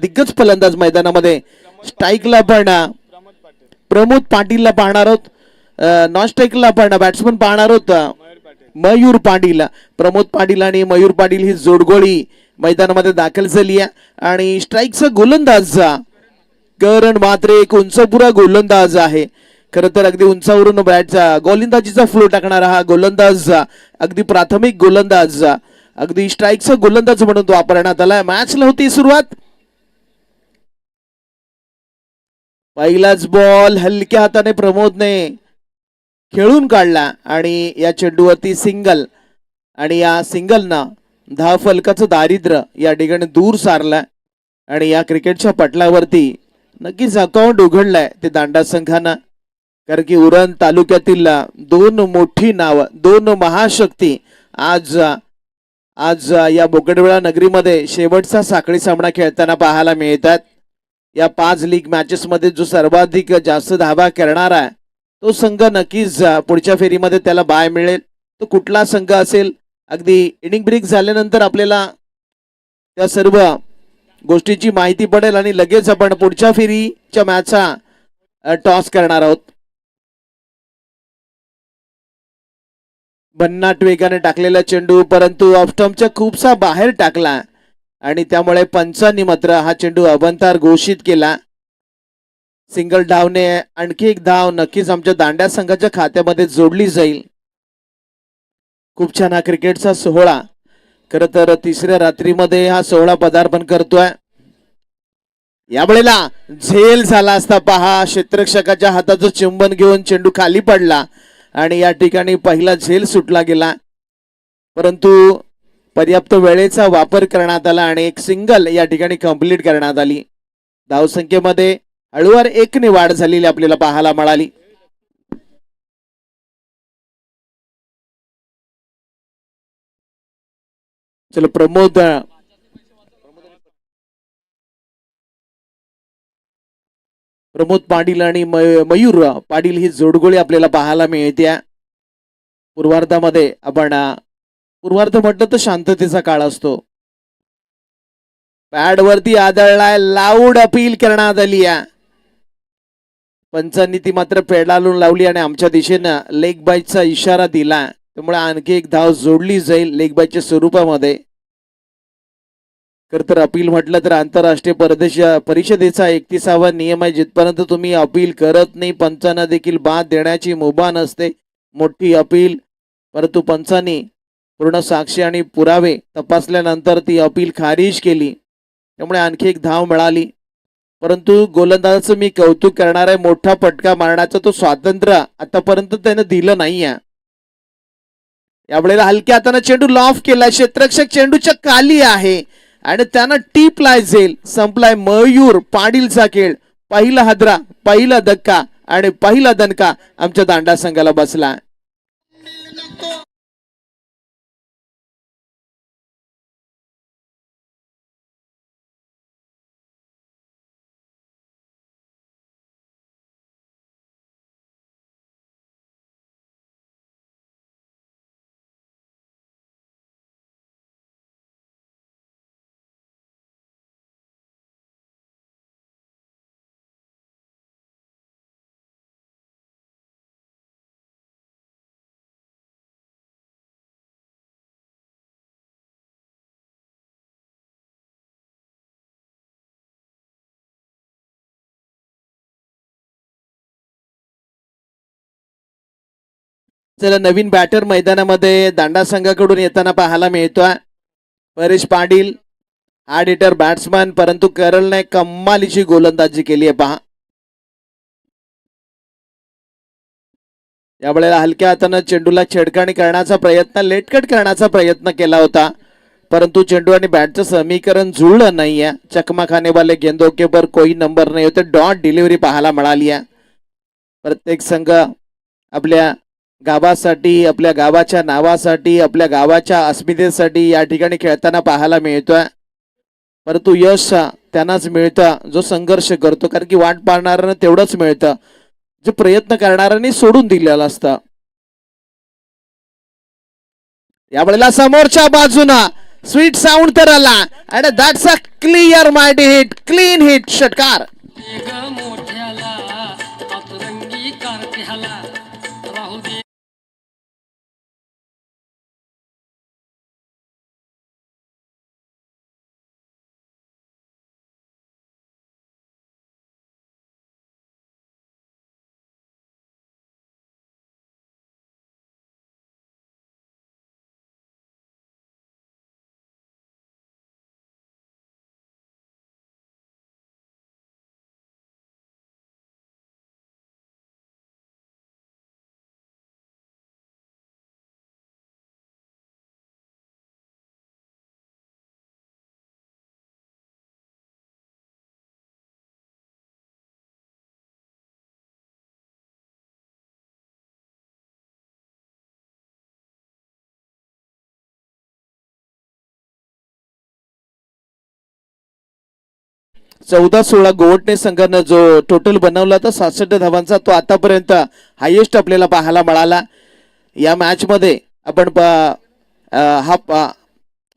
दिग्गज फलंदाज मैदानामध्ये. स्ट्राईकला पण प्रमोद पाटीलला पाहणार आहोत, नॉन स्ट्राईकला पण बॅट्समन पाहणार आहोत मयूर पाटील. प्रमोद पाटील आणि मयूर पाटील ही जोडगोळी मैदानामध्ये दाखल झाली आहे. आणि स्ट्राईकचा गोलंदाज करण मात्रे एक उंचपुरा गोलंदाज आहे. खरं तर अगदी उंचावरून बॅटचा गोलंदाजीचा फ्लो टाकणारा हा गोलंदाज, अगदी प्राथमिक गोलंदाज, अगदी स्ट्राईकचा गोलंदाज म्हणून तो वापरण्यात आला. मॅचला होती सुरुवात. पहिलाच बॉल हलक्या हाताने प्रमोदने खेळून काढला आणि या चेंडूवरती सिंगल. आणि या सिंगलनं दहा फलकाचं दारिद्र्य या ठिकाणी दूर सारलं. आणि या क्रिकेटच्या पटलावरती नक्कीच अकाउंट उघडलंय ते दांडा संघानं. कारण की उरण तालुक्यातील दोन मोठी नाव, दोन महाशक्ती आज या बोकडवेळा नगरीमध्ये शेवटचा साखळी सामना खेळताना पाहायला मिळतात. या 5 लीग मॅचेस मध्ये जो सर्वाधिक जास्त धावा करणार आहे तो संघ नक्कीच पुढच्या फेरीमध्ये त्याला बाय मिळेल. तो कुठला संघ असेल, अगदी इनिंग ब्रेक झाल्यानंतर आपल्याला त्या सर्व गोष्टीची माहिती पडेल आणि लगेच आपण पुढच्या फेरीच्या मॅचचा टॉस करणार आहोत. भन्नाट वेगाने टाकलेला चेंडू, परंतु ऑफस्टंपच्या खूपसा बाहेर टाकला आणि त्यामुळे पंचांनी मात्र हा चेंडू अवंतार घोषित केला. सिंगल धावने आणखी एक धाव नक्कीच आमच्या दांड्या संघाच्या खात्यामध्ये जोडली जाईल. खूप छान हा क्रिकेटचा सोहळा. खर तर तिसऱ्या रात्रीमध्ये हा सोहळा पदार्पण करतोय. यावेळेला झेल झाला असता पहा, क्षेत्ररक्षकाच्या हाताचं चुंबन घेऊन चेंडू खाली पडला आणि या ठिकाणी पहिला झेल सुटला गेला. परंतु पर्याप्त वेळेचा वापर करण्यात आला आणि एक सिंगल या ठिकाणी कंप्लीट करण्यात आली. धावसंख्येमध्ये हळूवार 1 ने वाढ झालेली आपल्याला पाहायला मिळाली. चलो प्रमोद पाटील आणि मयूर पाटील ही जोडगोळी आपल्याला पाहायला मिळते. पूर्वार्धामध्ये आपण पूर्वार्ध म्हटलं तर शांततेचा काळ असतो. पॅडवरती आदळलाय, लाऊड अपील करण्यात आली आहे. पंचांनी ती मात्र पेडालून लावली आणि आमच्या दिशेनं लेग बाईटचा इशारा दिला. त्यामुळे आणखी एक धाव जोडली जाईल लेग बाईटच्या स्वरूपामध्ये. तर अपील म्हटलं तर आंतरराष्ट्रीय परिषदेचा 31वा नियम आहे. जिथपर्यंत तुम्ही अपील करत नाही पंचांना देखील बाद देण्याची मुभा नसते. मोठी अपील, परंतु पंचांनी पूर्ण साक्षी आणि पुरावे तपासल्यानंतर ती अपील खारिज केली. त्यामुळे आणखी एक धाव मिळाली. परंतु गोलंदाजाचं मी कौतुक करणार आहे. मोठा फटका मारण्याचं तो स्वातंत्र्य आतापर्यंत त्याने दिलं नाहीये. यावेळेला हलक्या हाताने चेंडू लॉफ केला. क्षेत्ररक्षक चेंडूच्या खाली आहे आणि त्यानं टीपलाय झेल. संपलाय मयूर पाटीलचा खेळ. पहिला हादरा, पहिला धक्का आणि पहिला दणका आमच्या दांडा संघाला बसला. चला नवीन बॅटर मैदानामध्ये दांडा संघाकडून येताना पाहायला मिळतोय. Paresh Patil hard hitter batsman, परंतु करलने कमालीची गोलंदाजी केली आहे पहा. यावेळेला हलक्या हातानं चेंडूला छेडखानी करण्याचा प्रयत्न, लेटकट करण्याचा प्रयत्न केला होता, परंतु चेंडू आणि बॅटचं समीकरण जुळलं नाहीये. चकमा खाने वाले गेंदों के ऊपर कोई नंबर नाही होते. डॉट डिलिव्हरी पाहायला मिळाली आहे. प्रत्येक संघ आपल्या गावासाठी, आपल्या गावाच्या नावासाठी, आपल्या गावाच्या अस्मितेसाठी या ठिकाणी खेळताना पाहायला मिळतोय. परंतु यश त्यांनाच मिळतं जो संघर्ष करतो. कारण की वाट पाहणाऱ्यांना तेवढंच मिळतं जे प्रयत्न करणाऱ्यांनी सोडून दिलेलं असतं. यावेळेला समोरच्या बाजूना स्वीट साऊंड तर आला आणि that's a clear mind hit, clean hit, षटकार. मोठ्याला अतरंगी कारट्याला राहू दे. चौदा 16 गोवटणे संघानं जो टोटल बनवला होता 67 धावांचा, तो आतापर्यंत हायेस्ट आपल्याला पाहायला मिळाला या मॅच मध्ये. आपण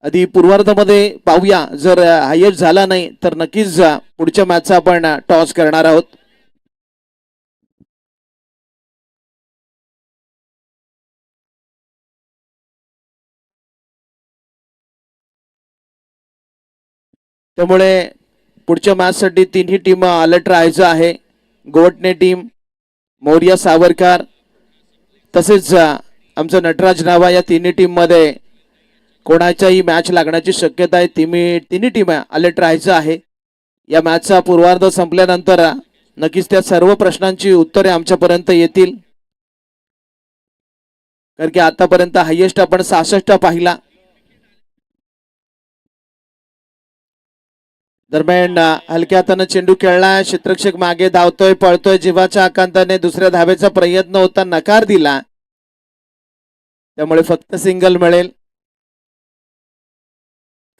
आधी पूर्वार्धामध्ये पाहूया, जर हायेस्ट झाला नाही तर नक्कीच पुढच्या मॅचचा आपण टॉस करणार आहोत. त्यामुळे पुढच्या मॅचसाठी तिन्ही टीम अलर्ट राहायचं आहे. गोवटणे टीम, मौर्य सावरकर तसेच आमचं नटराज नावा, या तिन्ही टीम मध्ये कोणाच्याही मॅच लागण्याची शक्यता आहे. तिन्ही टीम अलर्ट राहायचं आहे. या मॅचचा पूर्वार्ध संपल्यानंतर नक्कीच त्या सर्व प्रश्नांची उत्तरे आमच्यापर्यंत येतील, कारण की आतापर्यंत हायेस्ट आपण 66 पाहिला. दरम्यान हलक्या हाताने चेंडू खेळला, क्षेत्ररक्षक मागे धावतोय, पळतोय, जीवाच्या आकांताने दुसऱ्या धावेचा प्रयत्न होता, नकार दिला, त्यामुळे फक्त सिंगल मिळेल.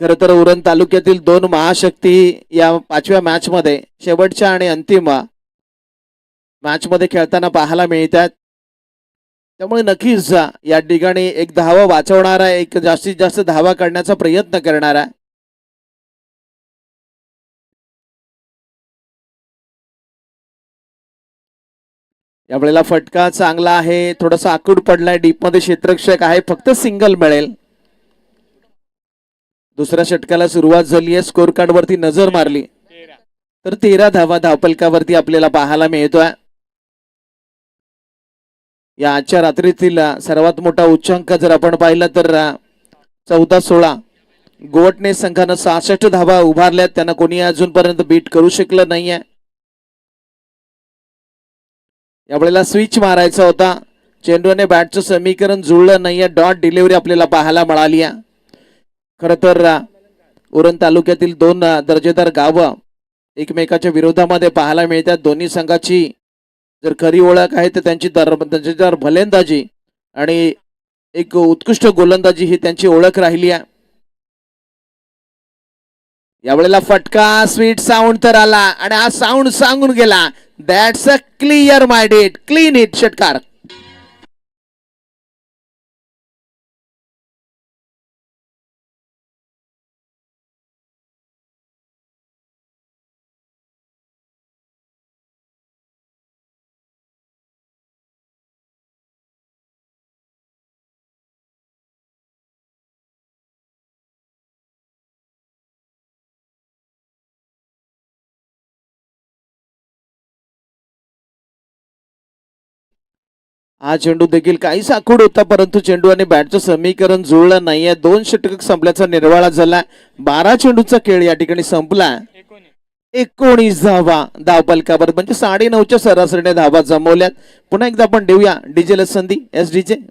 खर तर उरण तालुक्यातील दोन महाशक्ती या 5व्या मॅच मध्ये, शेवटच्या आणि अंतिम मॅच मध्ये खेळताना पाहायला मिळतात. त्यामुळे नक्कीच या ठिकाणी एक धावा वाचवणारा, एक जास्तीत जास्त धावा काढण्याचा प्रयत्न करणारा. यावेळेला फटका चांगला आहे, थोडासा आखूड पडलाय, डीप मध्ये क्षेत्ररक्षक आहे, फक्त सिंगल मिळेल. दुसऱ्या षटकाला सुरुवात झाली आहे. स्कोर कार्ड वरती नजर मारली तर 13 धावा धावपलकावरती आपल्याला पाहायला मिळतोय. या आजच्या रात्रीतील सर्वात मोठा उच्चांक जर आपण पाहिला तर 14-16 गोवटणे संघानं 66 धावा उभारल्यात, त्यांना कोणी अजूनपर्यंत बीट करू शकलं नाहीये. यावेळेला स्विच मारायचा होता, चेंडूने बॅटचं समीकरण जुळलं नाहीये, डॉट डिलिव्हरी आपल्याला पाहायला मिळाली आहे. खर तर उरण तालुक्यातील दोन दर्जेदार गावं एकमेकाच्या विरोधामध्ये पाहायला मिळतात. दोन्ही संघाची जर खरी ओळख आहे तर त्यांची दर्जेदार फलंदाजी आणि एक उत्कृष्ट गोलंदाजी ही त्यांची ओळख राहिली आहे. यावेळेला फटका, स्वीट साऊंड तर आला आणि हा साऊंड सांगून गेला, that's a clear mind hit, clean hit, षटकार. हा चेंडू देखील काही साखूड होता, परंतु चेंडू आणि बॅटचं समीकरण जुळलं नाहीये. 2 षटक संपल्याचा निर्वाळा झाला. 12 चेंडूचा खेळ या ठिकाणी संपला. 19 धावा धावपलकावर, म्हणजे 9.5च्या सरासरीने धावा जमवल्यात. पुन्हा एकदा आपण देऊया डीजेला संधी. S DJ.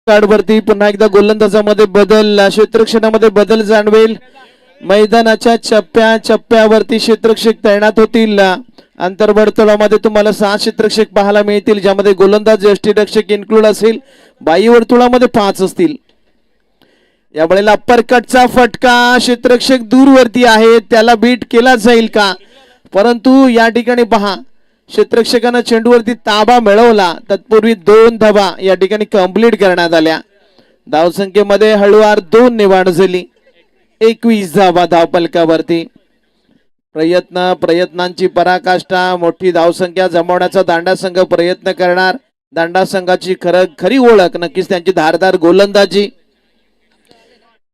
कार्डवरती पुन्हा एकदा गोलंदाजामध्ये बदल, क्षेत्ररक्षणामध्ये बदल जाणवेल. मैदानाच्या चप्प्यावरती क्षेत्ररक्षक तैनात होतील. आंतरवर्तुळामध्ये तुम्हाला 6 क्षेत्ररक्षक पाहायला मिळतील, ज्यामध्ये गोलंदाज यष्टीरक्षक इन्क्लूड असेल. बाह्य वर्तुळामध्ये 5 असतील. यावेळेला अप्परकटचा फटका, क्षेत्ररक्षक दूरवरती आहे, त्याला बीट केला जाईल का? परंतु या ठिकाणी पहा, क्षेत्ररक्षकानं चेंडूवरती ताबा मिळवला. तत्पूर्वी 2 धावा या ठिकाणी कंप्लीट करण्यात आल्या. धावसंख्येमध्ये हळूवार 2 ने वाढ झाली. 21 धावा धावफलकावरती. प्रयत्नांची पराकाष्ठा, मोठी धावसंख्या जमवण्याचा दांडा संघ प्रयत्न करणार. दांडा संघाची खरी ओळख नक्कीच त्यांची धारदार गोलंदाजी.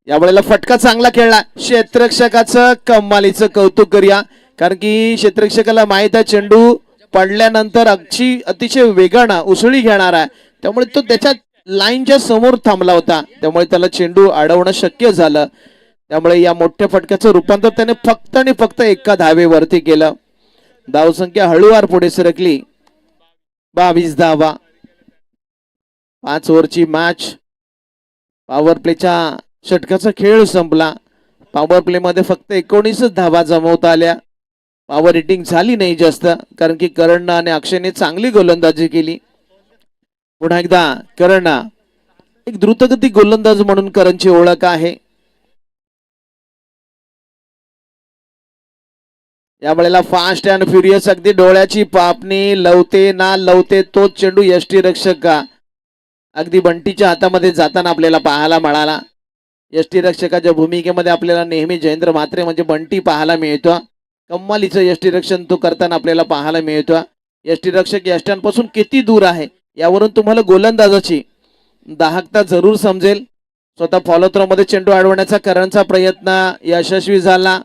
यावेळेला फटका चांगला खेळला. क्षेत्ररक्षकाचं कमालीचं कौतुक करूया, कारण की क्षेत्ररक्षकाला माहित आहे चेंडू पडल्यानंतर अतिशय वेगानं उसळी घेणार आहे, त्यामुळे तो त्याच्या लाईनच्या समोर थांबला होता, त्यामुळे त्याला चेंडू अडवणं शक्य झालं. त्यामुळे या मोठ्या फटक्याचं रूपांतर त्याने फक्त आणि फक्त एका धावेवरती केलं. धावसंख्या हळूवार पुढे सरकली. 22 धावा. 5 ओव्हरची मॅच. पॉवर प्लेच्या षटकाचा खेळ संपला. पॉवर प्ले मध्ये फक्त 19 धावा जमवता आल्या. पॉवर हिटिंग झाली नाही जास्त, कारण की करण आणि अक्षयने चांगली गोलंदाजी केली. पुन्हा एकदा करण, एक द्रुतगती गोलंदाज म्हणून करणची ओळख आहे. यावेळेला फास्ट अँड फ्युरियस, अगदी डोळ्याची पापणी, लवते ना लवते तोच चेंडू यष्टीरक्षक का अगदी बंटीच्या हातामध्ये जाताना आपल्याला पाहायला मिळाला. यष्टीरक्षकाच्या भूमिकेमध्ये आपल्याला नेहमी जयेंद्र म्हात्रे म्हणजे बंटी पाहायला मिळतो. कम्मालीचं यष्टीरक्षण तो करताना आपल्याला पाहायला मिळतो. यष्टीरक्षक यष्ट्यांपासून किती दूर आहे यावरून तुम्हाला गोलंदाजाची दाहकता जरूर समजेल. स्वतः फॉलो थ्रो मध्ये चेंडू अडवण्याचा करणचा प्रयत्न यशस्वी झाला.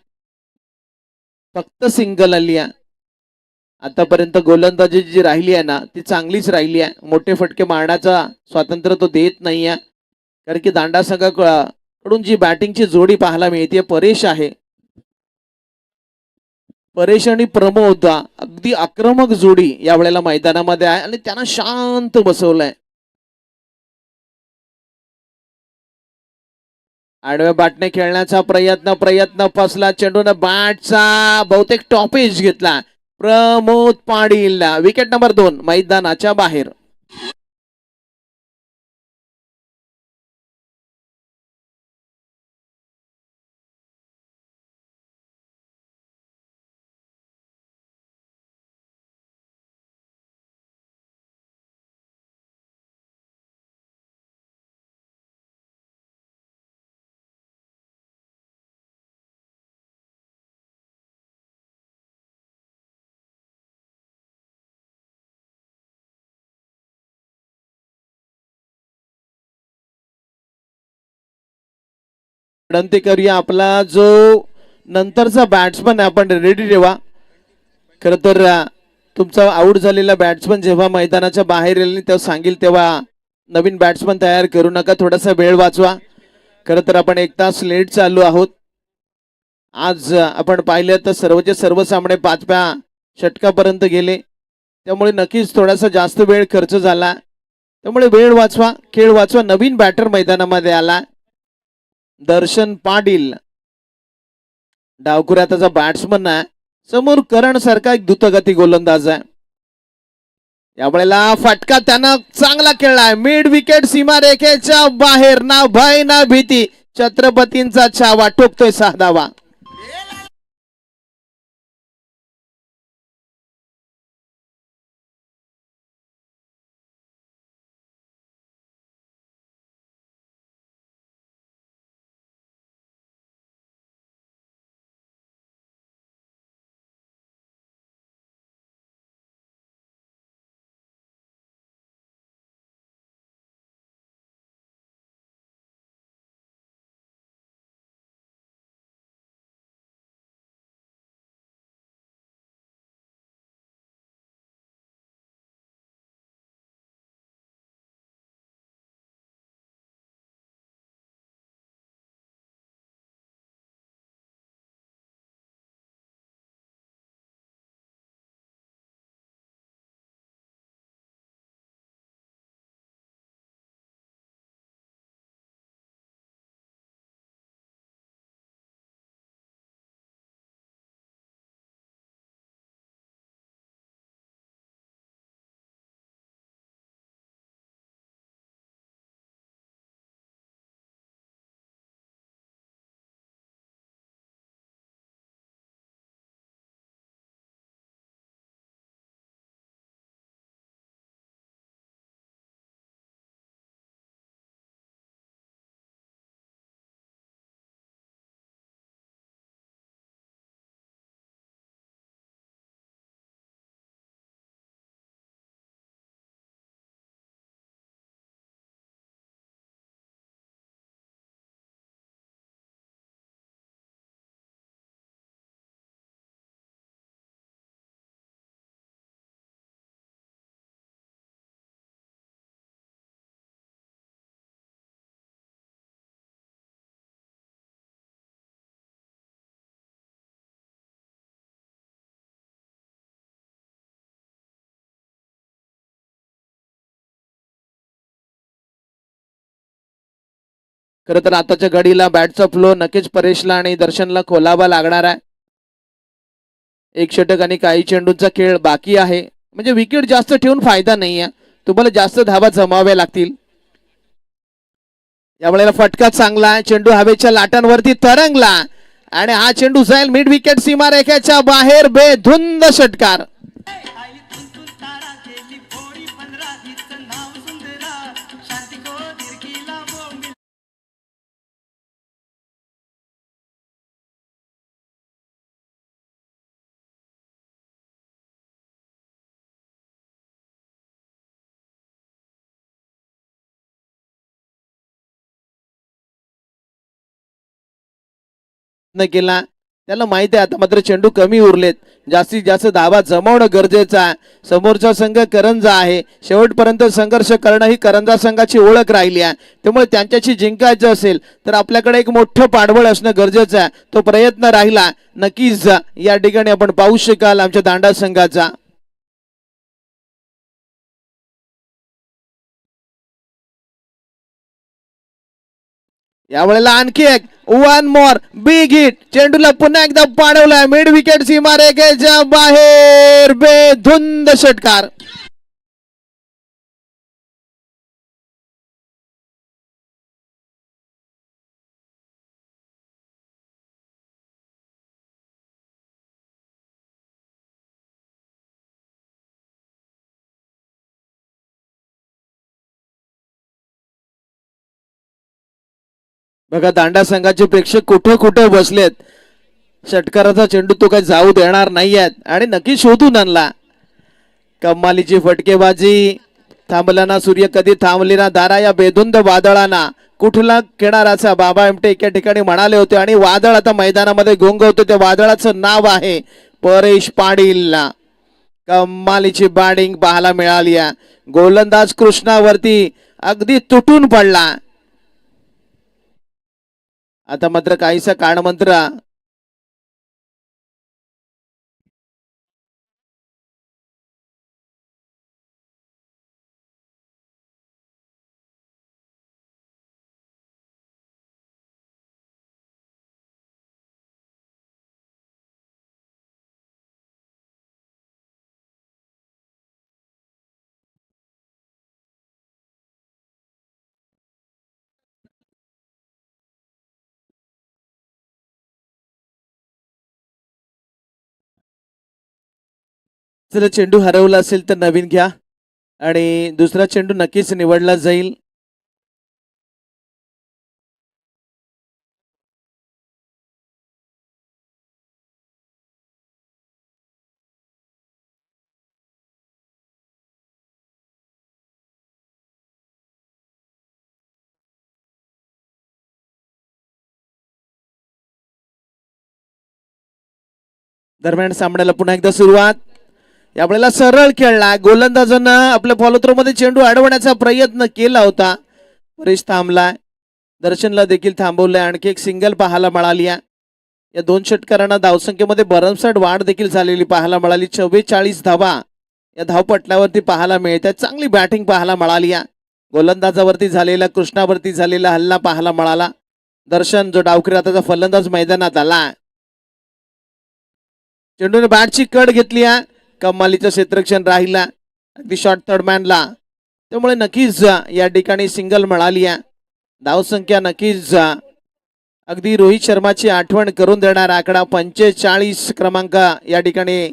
फक्त सिंगल आली आहे. आतापर्यंत गोलंदाजी जी राहिली आहे ना, ती चांगलीच राहिली आहे. मोठे फटके मारण्याचा स्वातंत्र्य तो देत नाही आहे, कारण की दांडा संघाकडून जी बॅटिंगची जोडी पाहायला मिळते परेश आहे. परेश आणि प्रमोद अगदी आक्रमक जोडी या वेळेला मैदानामध्ये आहे आणि त्यांना शांत बसवलंय. आडव्या बॅटने खेळण्याचा प्रयत्न फसला. चेंडूने बॅटचा बहुतेक टॉपेज घेतला. प्रमोद पाटील विकेट नंबर 2 मैदानाच्या बाहेर. विनंती करूया, आपला जो नंतरचा बॅट्समन आहे आपण रेडी ठेवा. खर तर तुमचा आउट झालेला बॅट्समन जेव्हा मैदानाच्या बाहेर येईल तेव्हा सांगेल तेव्हा नवीन बॅट्समन तयार करू नका, थोडासा वेळ वाचवा. खर तर आपण 1 तास लेट चालू आहोत. आज आपण पाहिलं तर सर्वचे सर्व सामने 5व्या षटकापर्यंत गेले, त्यामुळे नक्कीच थोडासा जास्त वेळ खर्च झाला. त्यामुळे वेळ वाचवा, खेळ वाचवा. नवीन बॅटर मैदानामध्ये आला दर्शन पाटील, डावखुऱ्याचा बॅट्समन आहे. समोर करण सारखा एक द्रुतगती गोलंदाज आहे. यावेळेला फटका त्यानं चांगला खेळलाय. मिड विकेट सीमारेखेच्या बाहेर. ना भय ना भीती, छत्रपतींचा छावा ठोकतोय 6 धावा. खरं तर आताच्या घडीला बॅटचा फ्लो नक्कीच परेशला आणि दर्शनला खोलावा लागणार आहे. एक षटक आणि काही चेंडूंचा खेळ बाकी आहे, म्हणजे विकेट जास्त ठेवून फायदा नाही आहे, तुम्हाला जास्त धावा जमाव्या लागतील. यावेळेला फटका चांगला आहे, चेंडू हवेच्या लाटांवरती तरंगला आणि हा चेंडू जाईल मिड विकेट सीमारेखेच्या बाहेर, बेधुंद षटकार. आई तुंतून तारा गेली पोळी 15 हिचं नाव सुंदरा शांती को दिरकीला बोंबील न केला, त्याला माहिती आहे आता मात्र चेंडू कमी उरलेत, जास्तीत जास्त धावा जमवणं गरजेचं आहे. समोरचा संघ करंजा आहे, शेवटपर्यंत संघर्ष करणं ही करंजा संघाची ओळख राहिली आहे. त्यामुळे त्यांच्याशी जिंकायचं असेल तर आपल्याकडे एक मोठं पाठबळ असणं गरजेचं आहे. तो प्रयत्न राहिला नक्कीच या ठिकाणी आपण पाहू शकाल आमच्या दांडा संघाचा. यावेळेला आणखी एक वन मोर बिग हिट, चेंडूला पुन्हा एकदा पाडवलाय मिड विकेट सीमारेखेच्या बाहेर, बेधुंद षटकार. बघा दांडा संघाचे प्रेक्षक कुठं कुठं बसलेत, षटकाराचा चेंडू तो काही जाऊ देणार नाहीयेत आणि नक्की शोधून आणला. कमालीची फटकेबाजी, थांबला ना सूर्य कधी थांबली ना दारा या बेधुंद वादळाना, कुठला किनाराचा बाबा एमटे एका ठिकाणी म्हणाले होते आणि वादळ आता मैदानामध्ये घोंगवतो, त्या वादळाचं नाव आहे परेश पाटील. कमालीची बॅटिंग पाहायला मिळाली आहे, गोलंदाज कृष्णावरती अगदी तुटून पडला. आता मात्र काहीसा कानमंत्र जर चेंडू हरवला असेल तर नवीन घ्या आणि दुसरा चेंडू नक्कीच निवडला जाईल. दरम्यान सामन्याला पुन्हा एकदा सुरुवात. यावेळेला सरळ खेळला, गोलंदाजानं आपल्या फॉलोथ्रो मध्ये चेंडू अडवण्याचा प्रयत्न केला होता, परेश थांबलाय, दर्शनला देखील थांबवलंय. आणखी एक सिंगल पाहायला मिळाली आहे. या दोन षटकारांना धावसंख्येमध्ये भरमसाठ वाढ देखील झालेली पाहायला मिळाली. 44 धावा या धावपटलावरती पाहायला मिळत आहे. चांगली बॅटिंग पाहायला मिळाली आहे. गोलंदाजावरती झालेला, कृष्णावरती झालेला हल्ला पाहायला मिळाला. दर्शन जो डावखरी आताचा फलंदाज मैदानात आला, चेंडूने बॅटची कड घेतली आहे, कमालीचं क्षेत्ररक्षण राहिला अगदी शॉर्ट थर्डमॅनला, त्यामुळे नक्कीच या ठिकाणी सिंगल मिळाली आहे. धावसंख्या नक्कीच अगदी रोहित शर्माची आठवण करून देणार आकडा 45 क्रमांक या ठिकाणी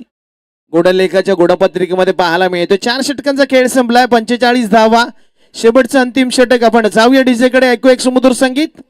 गोडलेखाच्या गोडपत्रिकेमध्ये पाहायला मिळतो. 4 षटकांचा खेळ संपलाय, 45 धावा, शेवटचं अंतिम षटक. आपण जाऊया डीजेकडे, ऐकू एक सुमधुर संगीत.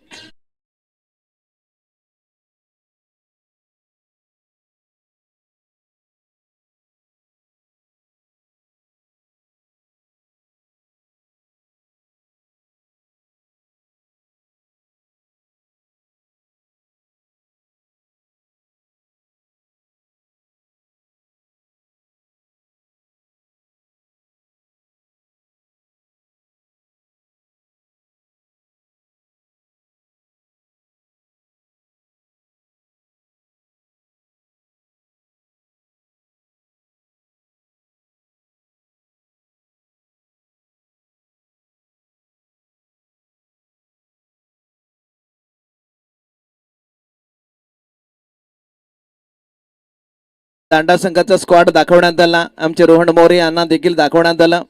दांडा संघाचा स्क्वॉड दाखवण्यात आला. आमचे रोहन मोरे यांना देखील दाखवण्यात आलं.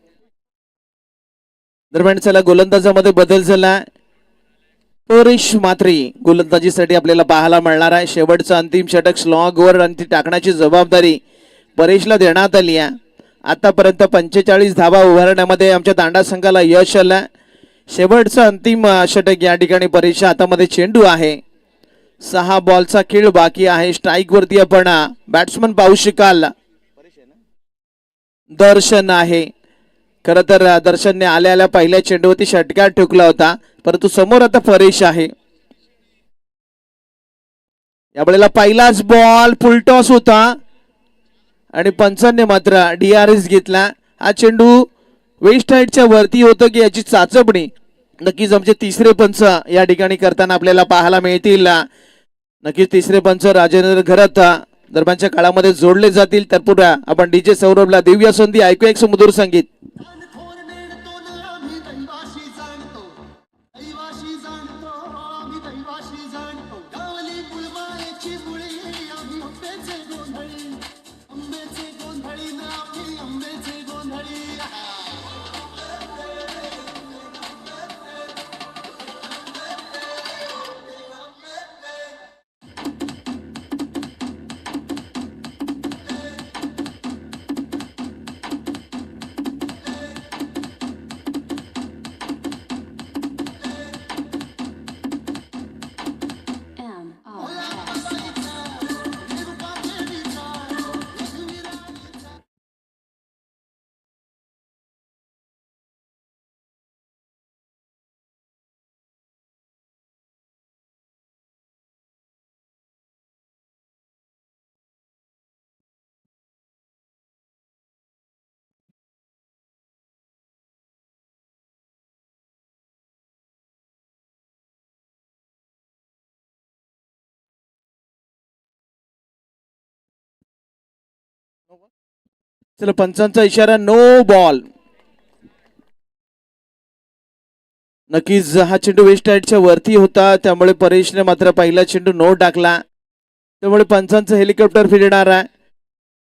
दरम्यान चला गोलंदाजामध्ये बदल झाला. परेश मात्री गोलंदाजीसाठी आपल्याला पाहायला मिळणार आहे. शेवटचं अंतिम षटक स्लॉगवर आणि ती टाकण्याची जबाबदारी परेशला देण्यात आली आहे. आतापर्यंत 45 धावा उभारण्यामध्ये आमच्या दांडा संघाला यश आलं. शेवटचं अंतिम षटक या ठिकाणी परेशच्या हातामध्ये चेंडू आहे. 6 बॉलचा खेळ बाकी आहे. स्ट्राईक वरती आपण बॅट्समन पाहू शकाल. दर्शन आहे. खर तर दर्शनने आल्या पहिल्या चेंडूवरती षटकार ठोकला होता, परंतु समोर आता परेश आहे. यावेळेला पहिलाच बॉल फुलटॉस होता आणि पंचांनी मात्र DRS घेतला. हा चेंडू वेस्ट हाईटच्या वरती होतं की याची चाचपणी नक्कीच आमचे तिसरे पंच या ठिकाणी करताना आपल्याला पाहायला मिळतील. नक्कीच तिसरे पंच राजेंद्र घरात दरम्यानच्या काळामध्ये जोडले जातील. त्यापूर्वी आपण DJ सौरभला देऊया संधी. ऐकू एक सुमधुर संगीत. चला पंचांचा इशारा नो बॉल. नक्कीच हा चेंडू वेस्ट हाईटच्या वरती होता, त्यामुळे परेशने मात्र पहिला चेंडू नो टाकला. त्यामुळे पंचांचं हेलिकॉप्टर फिरणार आहे.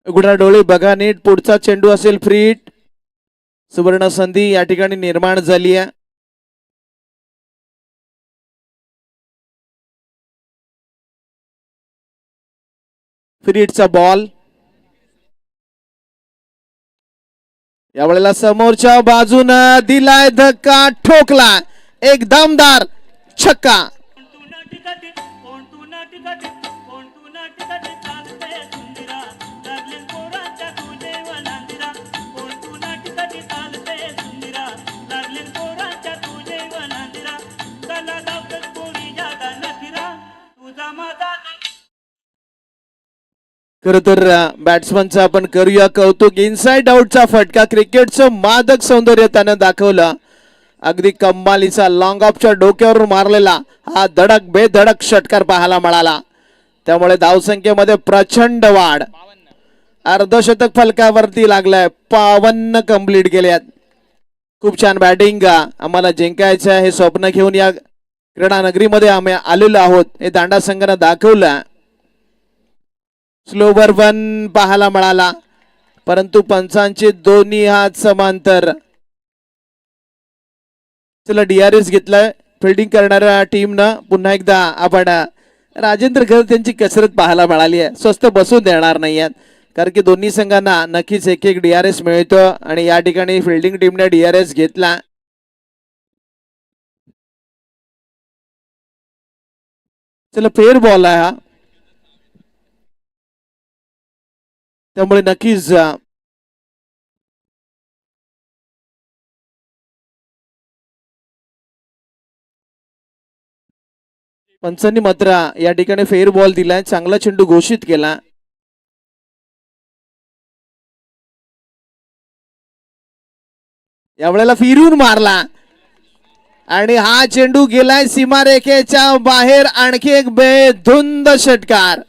उघडा डोळे बघा नीट. पुढचा चेंडू असेल फ्री हिट. सुवर्ण संधी या ठिकाणी निर्माण झाली आहे. फ्री हिटचा बॉल. यावेळेला समोरच्या बाजूनं दिलाय धक्का, ठोकला एक दमदार छक्का. खर तर बॅट्समनचं आपण करूया कौतुक. इनसाइड आउटचा फटका, क्रिकेटचं मादक सौंदर्य त्यानं दाखवलं. अगदी कमालीचा लॉंग ऑफच्या डोक्यावर मारलेला हा धडक बेधडक षटकार पाहायला मिळाला. त्यामुळे धावसंख्येमध्ये प्रचंड वाढ. अर्धशतक फलकावरती लागलाय. 52 कंप्लीट केल्यात. खूप छान बॅटिंग. आम्हाला जिंकायचं आहे हे स्वप्न घेऊन या क्रीडा नगरीमध्ये आम्ही आलेलो आहोत हे दांडा संघानं दाखवलं. स्लोवर वन पाहायला मिळाला, परंतु पंचांचे दोन्ही हात समांतर. चला DRS घेतलाय फिल्डिंग करणाऱ्या टीमनं. पुन्हा एकदा आपण राजेंद्र घर त्यांची कसरत पाहायला मिळाली आहे. स्वस्त बसून देणार नाही आहेत, कारण की दोन्ही संघांना नक्कीच एक DRS मिळतो आणि या ठिकाणी फिल्डिंग टीमने DRS घेतला. चला फेअर बॉल आहे हा, त्यामुळे नक्कीच पंचांनी मात्र या ठिकाणी फेअर बॉल दिलाय. चांगला चेंडू घोषित केला. यावेळेला फिरून मारला आणि हा चेंडू गेलाय सीमारेखेच्या बाहेर. आणखी एक बेधुंद षटकार.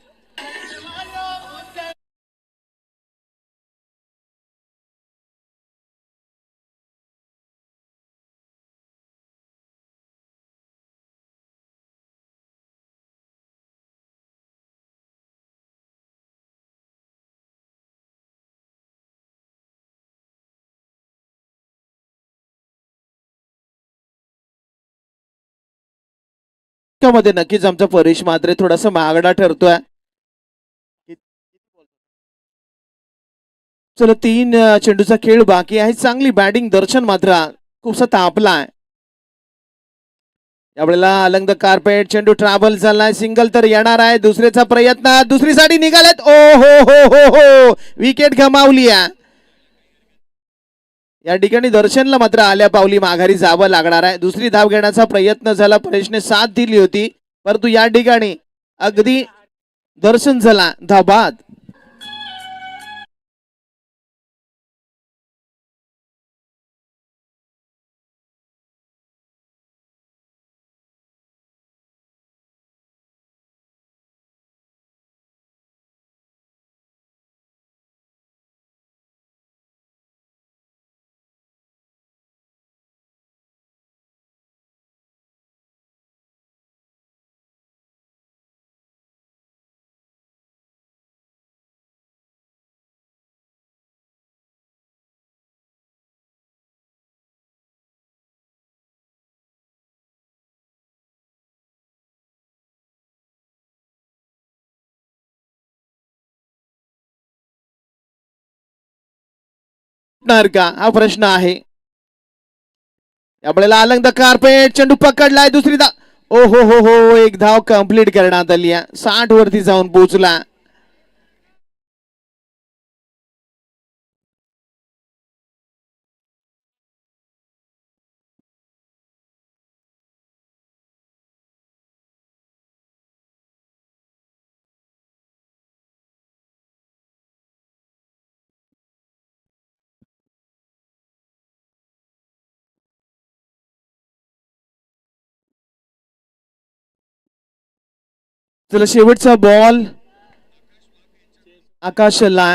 मध्ये नक्कीच आमचा परेश मात्रे थोडासा महागडा ठरतोय. चला 3 चेंडूचा खेळ बाकी आहे. चांगली बॅटिंग दर्शन मात्र खूपसा तापलाय. यावेळेला अलंग द कार्पेट चेंडू ट्रॅव्हल झालाय. सिंगल तर येणार आहे. दुसऱ्याचा प्रयत्न दुसरी साठी निघालेत. ओ हो हो हो हो विकेट गमावली आहे. या ठिकाणी दर्शनला मात्र आल्या पावली माघारी जावं लागणार आहे. दुसरी धाव घेण्याचा प्रयत्न झाला. परेशने साथ दिली होती परंतु या ठिकाणी अगदी दर्शन झाला धाबाद. का हा प्रश्न आहे. आपल्याला अलंग द कार्पेट चेंडू पकडलाय. दुसरी धाव ओ हो हो हो एक धाव कंप्लीट करण्यात आली आहे. 60 वरती जाऊन पोहोचला. चला शेवटचा बॉल आकाशला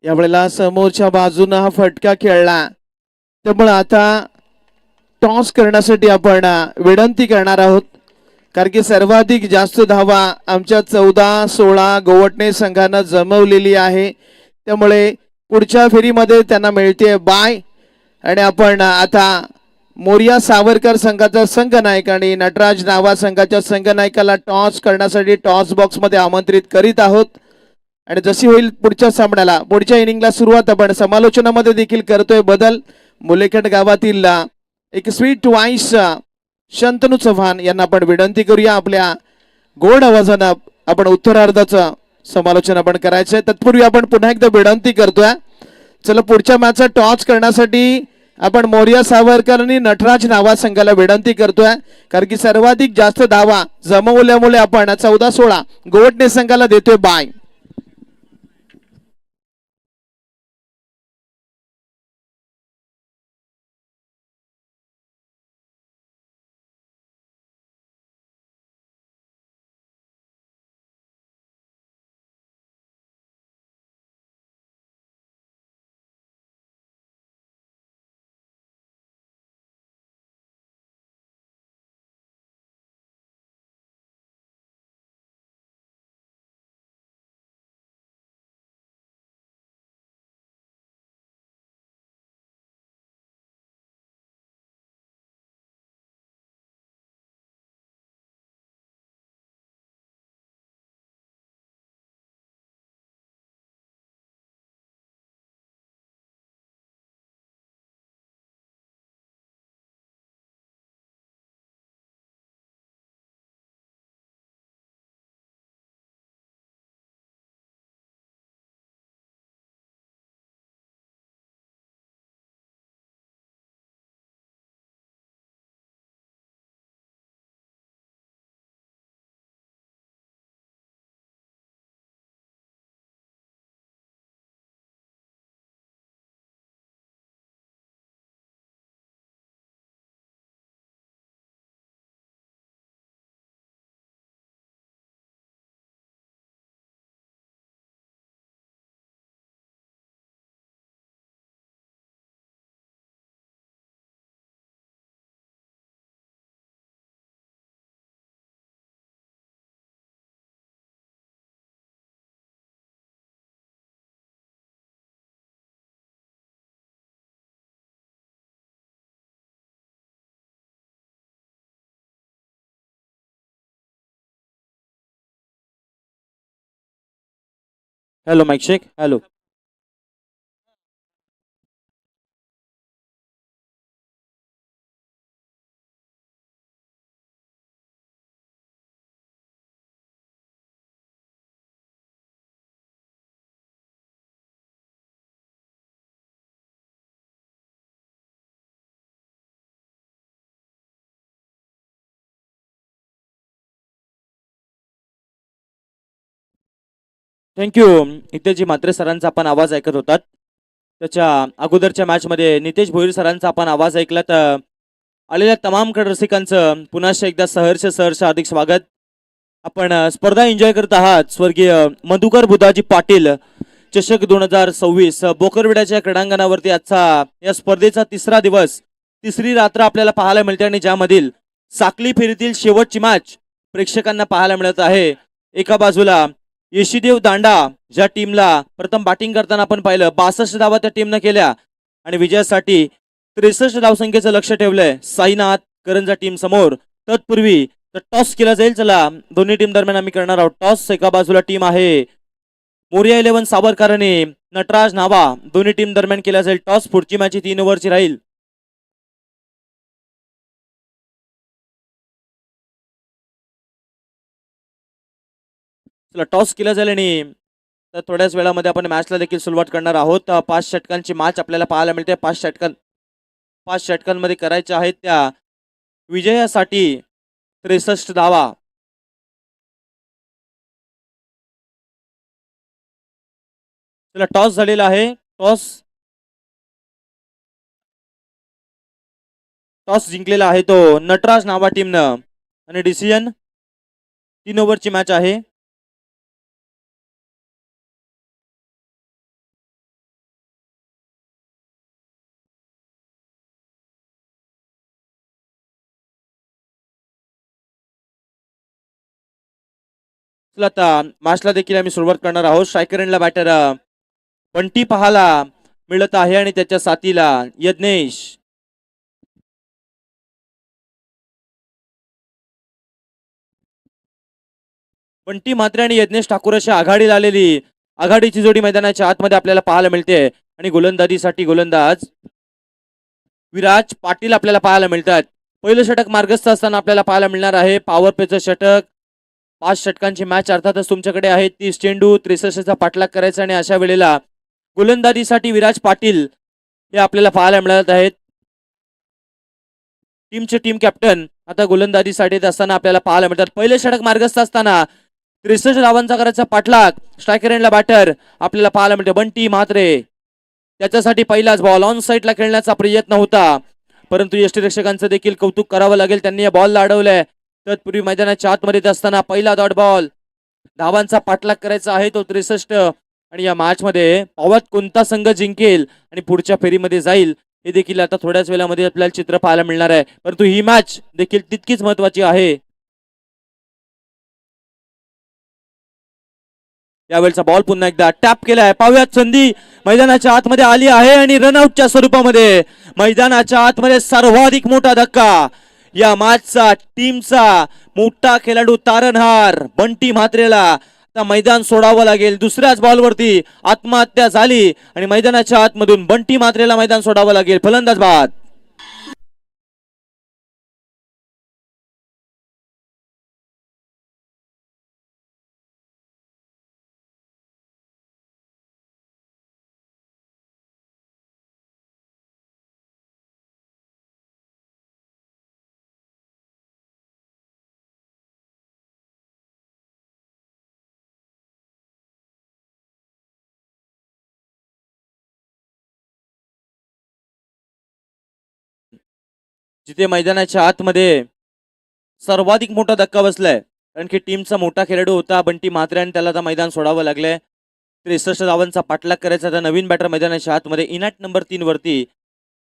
यावेळेला समोरच्या बाजूने हा फटका खेळला. त्यामुळे आता टॉस करण्यासाठी आपण विनंती करणार आहोत. कारण की सर्वाधिक जास्त धावा आमच्या 14-16 गोवटणे संघानं जमवलेली आहे. त्यामुळे पुढच्या फेरीमध्ये त्यांना मिळते बाय. आणि आपण आता मोरिया सावरकर संघाचा संघनायक आणि नटराज नावा संघाच्या संघनायकाला टॉस करण्यासाठी टॉस बॉक्स मध्ये आमंत्रित करीत आहोत. आणि जशी होईल पुढच्या सामन्याला पुढच्या इनिंगला सुरुवात आपण समालोचनामध्ये देखील करतोय बदल. मुलेखेड गावातील एक स्वीट वाईस शंतनू चव्हाण यांना आपण विनंती करूया आपल्या गोड आवाजानं आपण उत्तरार्धाचं समालोचन आपण करायचंय. तत्पूर्वी आपण पुन्हा एकदा विनंती करतोय. चला पुढच्या मॅचचा टॉस करण्यासाठी आपण मोरिया सावरकर आणि नटराज नावा संघाला विनंती करतोय. कारण की सर्वाधिक जास्त धावा जमवल्यामुळे आपण 14-16 गोवटणे संघाला देतोय बाय. हॅलो माईक शेक. हॅलो. थँक्यू. इथे जी म्हात्रे सरांचा आपण आवाज ऐकत होतात त्याच्या अगोदरच्या मॅचमध्ये नितेश भोईर सरांचा आपण आवाज ऐकला. तर आलेल्या तमाम रसिकांचं पुन्हा एकदा सहर्ष हार्दिक स्वागत. आपण स्पर्धा एन्जॉय करत आहात. स्वर्गीय मधुकर बुधाजी पाटील चषक 2026 बोकरविड्याच्या क्रीडांगणावरती आजचा या स्पर्धेचा तिसरा दिवस, तिसरी रात्र आपल्याला पाहायला मिळते आणि ज्यामधील साखली फेरीतील शेवटची मॅच प्रेक्षकांना पाहायला मिळत आहे. एका बाजूला यशीदेव दांडा ज्या टीमला प्रथम बॅटिंग करताना आपण पाहिलं 62 धावा त्या टीमनं केल्या आणि विजयासाठी 63 धावसंख्येचं लक्ष ठेवलंय साईनाथ करंजा टीम समोर. तत्पूर्वी तर टॉस केला जाईल. चला दोन्ही टीम दरम्यान आम्ही करणार आहोत टॉस. एका बाजूला टीम आहे मोरिया 11 सावरकर आणि नटराज नावा. दोन्ही टीम दरम्यान केला जाईल टॉस. पुढची मॅच 3 ओव्हरची राहील. टॉस केला जाईल आणि तर थोड्याच वेळामध्ये आपण मॅचला देखील सुरुवात करणार आहोत. 5 षटकांची मॅच आपल्याला पाहायला मिळते. 5 षटकांमध्ये करायच्या आहेत त्या विजयासाठी 63 धावा. चला टॉस झालेला आहे. टॉस जिंकलेला आहे तो नटराज नावा टीमनं आणि डिसिजन 3 ओव्हरची मॅच आहे. चला आता मॅचला देखील आम्ही सुरुवात करणार आहोत. स्ट्रायकर एंडला बॅटर बंटी पाहायला मिळत आहे आणि त्याच्या साथीला यज्ञेश. बंटी म्हात्रे आणि यज्ञेश ठाकूर अशी आघाडीला आलेली आघाडीची जोडी मैदानाच्या आतमध्ये आपल्याला पाहायला मिळते आणि गोलंदाजीसाठी गोलंदाज विराज पाटील आपल्याला पाहायला मिळतात. पहिलं षटक मार्गस्थ असताना आपल्याला पाहायला मिळणार आहे पॉवर प्लेचं षटक. 5 षटकांची मॅच अर्थातच तुमच्याकडे आहे. 30 चेंडू 63चा पाठलाग करायचा आणि अशा वेळेला गोलंदाजीसाठी विराज पाटील हे आपल्याला पाहायला मिळत आहेत. टीमचे टीम कॅप्टन आता गोलंदाजीसाठी असताना आपल्याला पाहायला मिळतात. पहिले षटक मार्गस्थ असताना 63 धावांचा करायचा पाठलाग. स्ट्रायकर एंडला बॅटर आपल्याला पाहायला मिळते बंटी म्हात्रे. त्याच्यासाठी पहिलाच बॉल ऑन साईडला खेळण्याचा प्रयत्न होता परंतु यष्टीरक्षकांचं देखील कौतुक करावं लागेल. त्यांनी या बॉलला अडवलंय. तत्पूर्वी मैदानाच्या आतमध्ये असताना पहिला डॉट बॉल. धावांचा पाठलाग करायचा आहे तो 63 आणि या मॅच मध्ये पावत कोणता संघ जिंकेल आणि पुढच्या फेरीमध्ये जाईल हे देखील आता थोड्याच वेळामध्ये आपल्याला चित्र पाहायला मिळणार आहे. परंतु ही मॅच देखील तितकीच महत्वाची आहे. यावेळचा बॉल पुन्हा एकदा टॅप केलाय. पाहूयात संधी मैदानाच्या आतमध्ये आली आहे आणि रनआउटच्या स्वरूपामध्ये मैदानाच्या आतमध्ये सर्वाधिक मोठा धक्का या मॅचचा. टीमचा मोठा खेळाडू तारणहार बंटी म्हात्रेला आता मैदान सोडावं लागेल. दुसऱ्याच बॉलवरती आत्महत्या झाली आणि मैदानाच्या आतमधून बंटी म्हात्रेला मैदान सोडावं लागेल. फलंदाज बाद. जिथे मैदानाच्या आतमध्ये सर्वाधिक मोठा धक्का बसलाय कारण की टीमचा मोठा खेळाडू होता बंटी म्हात्रे आणि त्याला आता मैदान सोडावं लागलंय. 63 धावांचा पाठलाग करायचा. आता नवीन बॅटर मैदानाच्या आतमध्ये इनॅट नंबर 3 वरती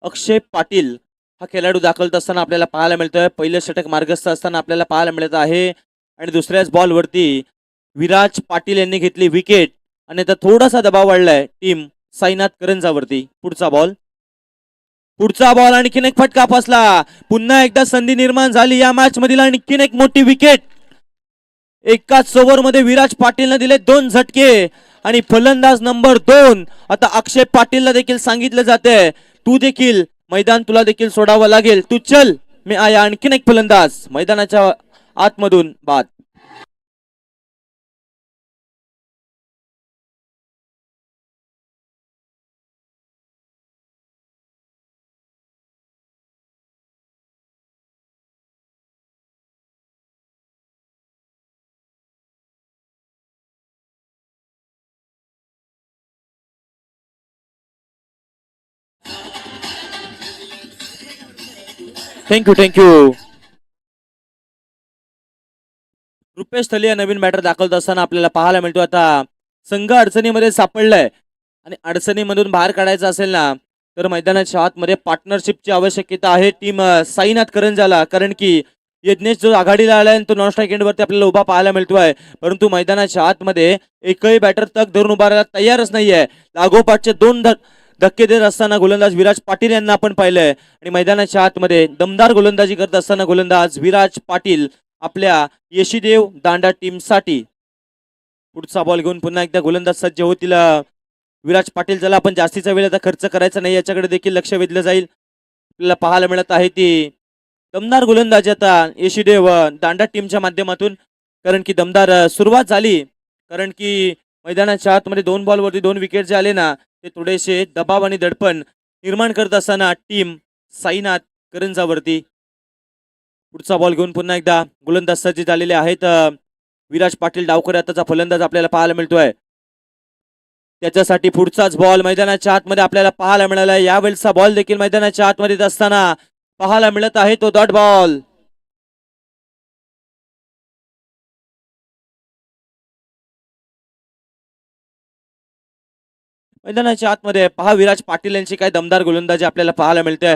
अक्षय पाटील हा खेळाडू दाखलत असताना आपल्याला पाहायला मिळतोय. पहिलं षटक मार्गस्थ असताना आपल्याला पाहायला मिळत आहे आणि दुसऱ्याच बॉलवरती विराज पाटील यांनी घेतली विकेट आणि आता थोडासा दबाव वाढलाय टीम साईनाथ करंजावरती. पुढचा बॉल आणखीन एक फटका फसला. पुन्हा एकदा संधी निर्माण झाली या मॅच मधील. आणखीन एक मोठी विकेट. एकाच ओव्हर मध्ये विराज पाटीलने दिले 2 झटके आणि फलंदाज नंबर 2 आता अक्षय पाटीलला देखील सांगितलं जाते तू देखील मैदान तुला देखील सोडावं लागेल, तू चल. मी आया आणखीन एक फलंदाज मैदानाच्या आतमधून बाद. थँक्यू. रुपेश थलिया नवीन बॅटर दाखवत असताना आपल्याला पाहायला मिळतो आता संघ अडचणीमध्ये सापडलाय आणि अडचणीमधून बाहेर काढायचं असेल ना तर मैदानाच्या आतमध्ये पार्टनरशिपची आवश्यकता आहे. टीम साईनाथ करंजाला, कारण की यज्ञेश जो आघाडीला आलाय तो नॉन स्ट्राईक एंडवरती आपल्याला उभा पाहायला मिळतोय, परंतु मैदानाच्या आतमध्ये एकही बॅटर तक धरून उभा राहायला तयारच नाहीये. लागोपाठचे 2 धक्के देत असताना गोलंदाज विराज पाटील यांना आपण पाहिलंय आणि मैदानाच्या आतमध्ये दमदार गोलंदाजी करत असताना गोलंदाज विराज पाटील आपल्या यशीदेव दांडा टीम साठी. पुढचा बॉल घेऊन पुन्हा एकदा गोलंदाज सज्ज होतील विराज पाटील, ज्याला आपण जास्तीचा वेळ आता खर्च करायचा नाही याच्याकडे देखील लक्ष वेधलं जाईल. आपल्याला पाहायला मिळत आहे ती दमदार गोलंदाजी आता यशीदेव दांडा टीमच्या माध्यमातून, कारण की दमदार सुरुवात झाली, कारण की मैदानाच्या आतमध्ये 2 बॉलवरती 2 विकेट जे आले ना ते थोडेसे दबाव आणि दडपण निर्माण करत असताना टीम साईनाथ करंजावरती. पुढचा बॉल घेऊन पुन्हा एकदा गोलंदाज सज्ज झालेले आहेत विराज पाटील. डावकर आताचा फलंदाज आपल्याला पाहायला मिळतोय, त्याच्यासाठी पुढचाच बॉल मैदानाच्या आतमध्ये आपल्याला पाहायला मिळाला. यावेळेचा बॉल देखील मैदानाच्या आतमध्ये असताना पाहायला मिळत आहे तो डॉट बॉल. मैदानाच्या आतमध्ये पहा विराज पाटील यांची काय दमदार गोलंदाजी आपल्याला पाहायला मिळते.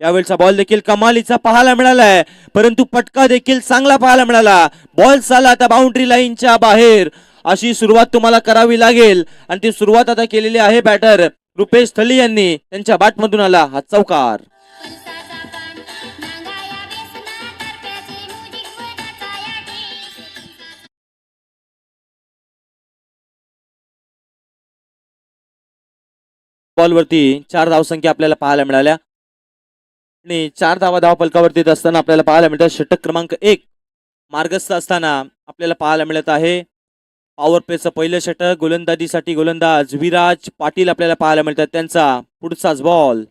यावेळचा बॉल देखील कमालीचा पाहायला मिळालाय, परंतु फटका देखील चांगला पाहायला मिळाला. बॉल चालला आता बाउंड्री लाईनच्या बाहेर. अशी सुरुवात तुम्हाला करावी लागेल आणि ती सुरुवात आता केलेली आहे बॅटर रुपेश थली यांनी. त्यांच्या बॅटमधून आला हा चौकार. बॉलवरती 4 धावसंख्या आपल्याला पाहायला मिळाल्या आणि 4 धाव फलकावरती येत असताना आपल्याला पाहायला मिळतात षटक क्रमांक 1 मार्गस्थ असताना आपल्याला पाहायला मिळत आहे. पॉवर प्लेचं पहिलं षटक गोलंदाजीसाठी गोलंदाज विराज पाटील आपल्याला पाहायला मिळतात. त्यांचा पुढचाच बॉल.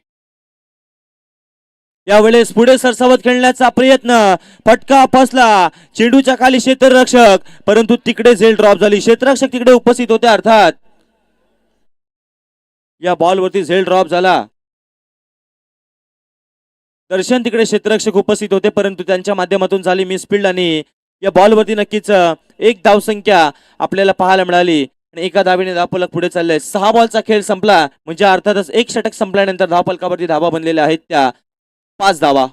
यावेळेस पुढे सरसावत खेळण्याचा प्रयत्न, फटका फसला चेंडूच्या खाली क्षेत्ररक्षक, परंतु तिकडे झेल ड्रॉप झाली. क्षेत्ररक्षक तिकडे उपस्थित होते, अर्थात या बॉलवरती झेल ड्रॉप झाला. दर्शन तिकडे क्षेत्ररक्षक उपस्थित होते, परंतु त्यांच्या माध्यमातून झाली मिसफिल्ड आणि या बॉलवरती नक्कीच 1 धावसंख्या आपल्याला पाहायला मिळाली आणि एका धावेने धावफलक पुढे चालले. 6 बॉलचा खेळ संपला म्हणजे अर्थातच 1 षटक संपल्यानंतर धावफलकावरती धावा बनलेल्या आहेत त्या 5 धावा.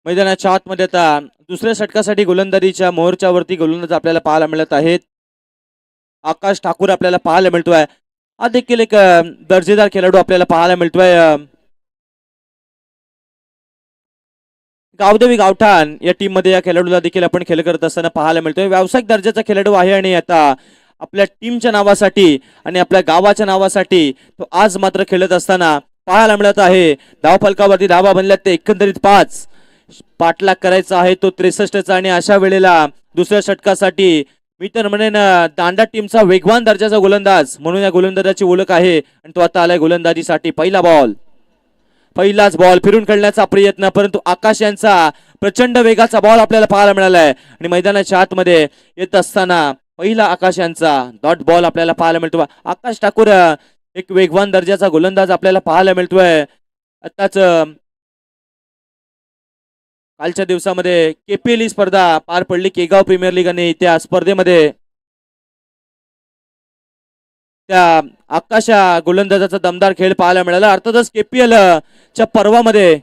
मैदानाच्या आतमध्ये आता दुसऱ्या षटकासाठी गोलंदाजीच्या मोर्चावरती गोलंदाज आपल्याला पाहायला मिळत आहेत. आकाश ठाकूर आपल्याला पाहायला मिळतोय. हा देखील एक दर्जेदार खेळाडू आपल्याला पाहायला मिळतोय. गावदेवी गावठाण या टीम मध्ये या खेळाडूला देखील आपण खेळ करत असताना पाहायला मिळतोय. व्यावसायिक दर्जाचा खेळाडू आहे आणि आता आपल्या टीमच्या नावासाठी आणि आपल्या गावाच्या नावासाठी तो आज मात्र खेळत असताना पाहायला मिळत आहे. धावफलकावरती धावा बनल्यात ते एकंदरीत 5. पाठलाग करायचा आहे तो 63चा आणि अशा वेळेला दुसऱ्या षटकासाठी मी तर म्हणेन दांडा टीमचा वेगवान दर्जाचा गोलंदाज म्हणून या गोलंदाजाची ओळख आहे आणि तो आता आलाय गोलंदाजीसाठी. पहिलाच बॉल फिरून खेळण्याचा प्रयत्न, परंतु आकाश यांचा प्रचंड वेगाचा बॉल आपल्याला पाहायला मिळालाय आणि मैदानाच्या आतमध्ये येत असताना पहिला आकाश यांचा डॉट बॉल आपल्याला पाहायला मिळतो. आकाश ठाकूर एक वेगवान दर्जाचा गोलंदाज आपल्याला पाहायला मिळतोय. आताच कालच्या दिवसामध्ये KPL ही स्पर्धा पार पडली. केगाव प्रीमियर लीग आणि त्या स्पर्धेमध्ये त्या आकाशा गोलंदाजाचा दमदार खेळ पाहायला मिळाला. अर्थातच KPL च्या पर्वामध्ये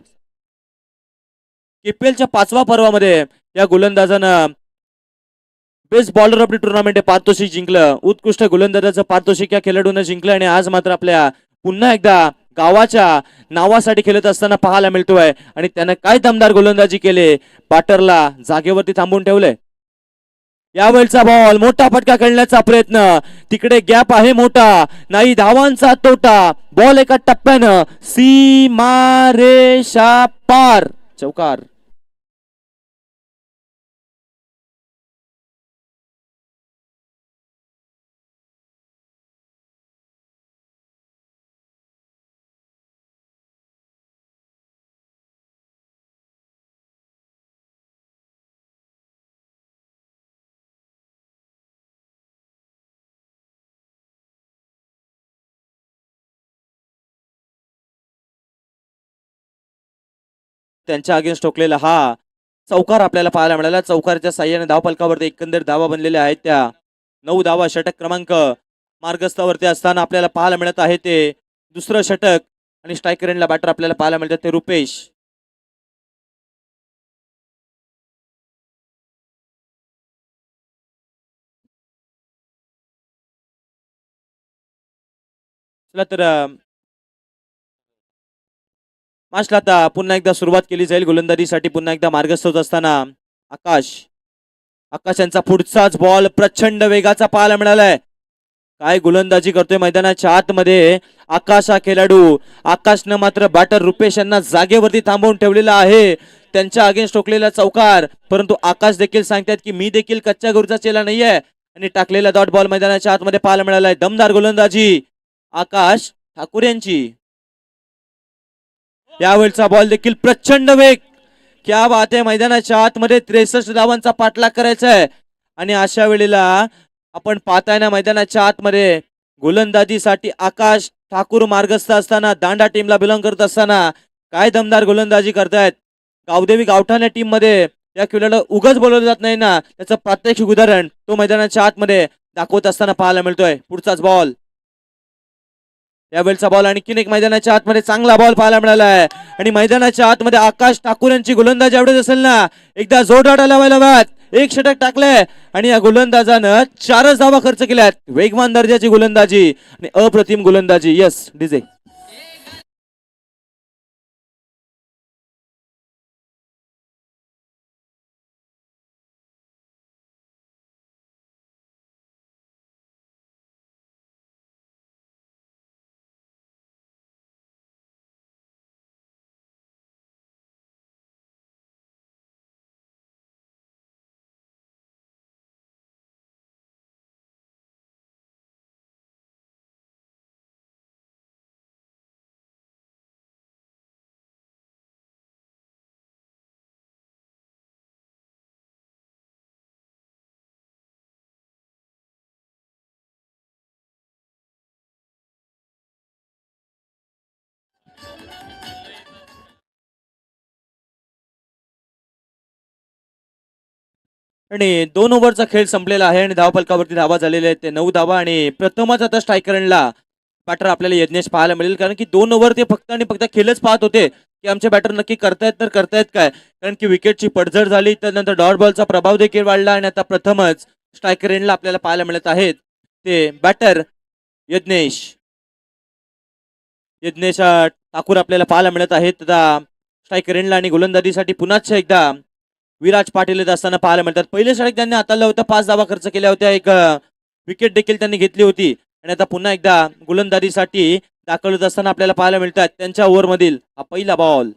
KPL च्या 5व्या पर्वामध्ये या गोलंदाजानं best bowler of the tournament हे पारितोषिक जिंकलं. उत्कृष्ट गोलंदाजाचं पारितोषिक या खेळाडूनं जिंकलं आणि आज मात्र आपल्या पुन्हा एकदा गावाच्या नावासाठी खेळत असताना पाहायला मिळतोय. आणि त्यानं काय दमदार गोलंदाजी केले, बॅटरला जागेवरती थांबून ठेवले. यावेळचा बॉल मोठा फटका खेळण्याचा प्रयत्न, तिकडे गॅप आहे मोठा, नाही धावांचा तोटा, बॉल एका टप्प्यानं सीमारेषा पार, चौकार. त्यांच्या अगेन्स्ट ठोकलेला हा चौकार आपल्याला पाहायला मिळाला. चौकारच्या साह्याने धावफलकावरती एकंदर धावा बनलेल्या आहेत त्या 9 धावा. षटक क्रमांक मार्गस्थावरती असताना आपल्याला पाहायला मिळत आहे ते दुसरं षटक आणि स्ट्रायकर एंडला बॅटर आपल्याला पाहायला मिळतात ते रुपेश. चला तर मॅचला आता पुन्हा एकदा सुरुवात केली जाईल. गोलंदाजीसाठी पुन्हा एकदा मार्गस्थ होत असताना आकाश यांचा पुढचाच बॉल प्रचंड वेगाचा पाहायला मिळालाय. काय गोलंदाजी करतोय मैदानाच्या आतमध्ये आकाश हा खेळाडू. आकाशनं मात्र बॅटर रुपेश यांना जागेवरती थांबवून ठेवलेला आहे. त्यांच्या अगेन्स्ट ठोकलेला चौकार, परंतु आकाश देखील सांगतात की मी देखील कच्च्या गुरूचा चेला नाहीये आणि टाकलेला डॉट बॉल मैदानाच्या आतमध्ये पाहायला मिळालाय. दमदार गोलंदाजी आकाश ठाकूर यांची. यावेळचा बॉल देखील प्रचंड वेग, क्या बात आहे. मैदानाच्या आतमध्ये 63 धावांचा पाठलाग करायचा आहे आणि अशा वेळेला आपण पाहताय ना मैदानाच्या आतमध्ये गोलंदाजीसाठी आकाश ठाकूर मार्गस्थ असताना, दांडा टीमला बिलॉंग करत असताना काय दमदार गोलंदाजी करतायत. गावदेवी गावठाण या टीम मध्ये या खेळाडूला उगाच बोलवलं जात नाही ना, त्याचं प्रात्यक्षिक उदाहरण तो मैदानाच्या आतमध्ये दाखवत असताना पाहायला मिळतोय. पुढचाच बॉल, यावेळचा बॉल आणखीन एक मैदानाच्या आतमध्ये चांगला बॉल पाहायला मिळाला आहे आणि मैदानाच्या आतमध्ये आकाश ठाकूर यांची गोलंदाजी आवडत असेल ना, एकदा जोरदार लावायला एक षटक टाकलंय आणि या गोलंदाजानं 4 धावा खर्च केल्यात. वेगवान दर्जाची गोलंदाजी आणि अप्रतिम गोलंदाजी. Yes DJ. आणि 2 ओव्हरचा खेळ संपलेला आहे आणि धावफलकावरती धावा झालेल्या आहेत ते 9 धावा आणि प्रथमच आता स्ट्रायकरला बॅटर आपल्याला यज्ञेश पाहायला मिळेल. कारण की 2 ओव्हर ते फक्त आणि फक्त खेळच पाहत होते की आमचे बॅटर नक्की करतायत तर करतायत काय, कारण की विकेटची पडझड झाली, त्यानंतर डॉट बॉलचा प्रभाव देखील वाढला आणि आता प्रथमच स्ट्रायकर एंडला आपल्याला पाहायला मिळत आहेत ते बॅटर यज्ञेश ठाकूर आपल्याला पाहायला मिळत आहेत. आता स्ट्रायकर एंडला आणि गोलंदाजीसाठी पुन्हा एकदा विराज पाटील येत असताना पाहायला मिळतात. पहिले षटक त्यांनी हाताळलं होतं, 5 धावा खर्च केल्या होत्या, एक विकेट देखील त्यांनी घेतली होती आणि आता पुन्हा एकदा गोलंदाजीसाठी दाखल होत असताना आपल्याला पाहायला मिळतात त्यांच्या ओव्हरमधील हा पहिला बॉल.